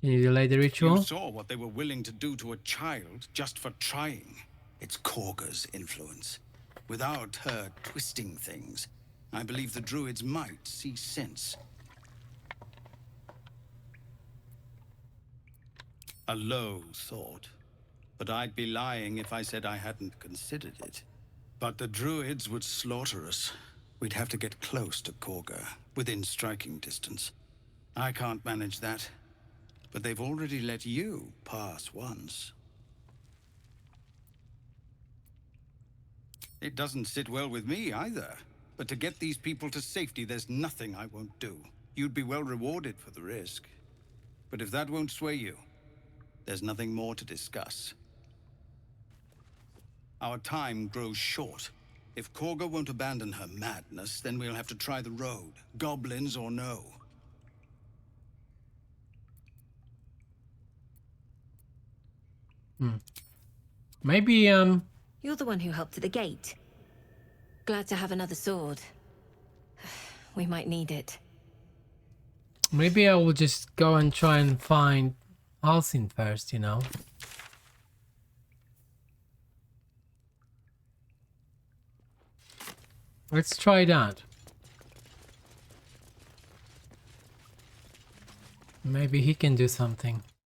Can you delay the ritual? You saw what they were willing to do to a child just for trying. It's Korga's influence. Without her twisting things, I believe the druids might see sense. A low thought, but I'd be lying if I said I hadn't considered it. But the druids would slaughter us. We'd have to get close to Korga, within striking distance. I can't manage that, but they've already let you pass once. It doesn't sit well with me either, but to get these people to safety, there's nothing I won't do. You'd be well rewarded for the risk. But if that won't sway you, there's nothing more to discuss. Our time grows short. If Korga won't abandon her madness, then we'll have to try the road, goblins or no. Maybe, You're the one who helped at the gate. Glad to have another sword. We might need it. maybe I will just go and try and find Halsin first, you know. Let's try that. Maybe he can do something.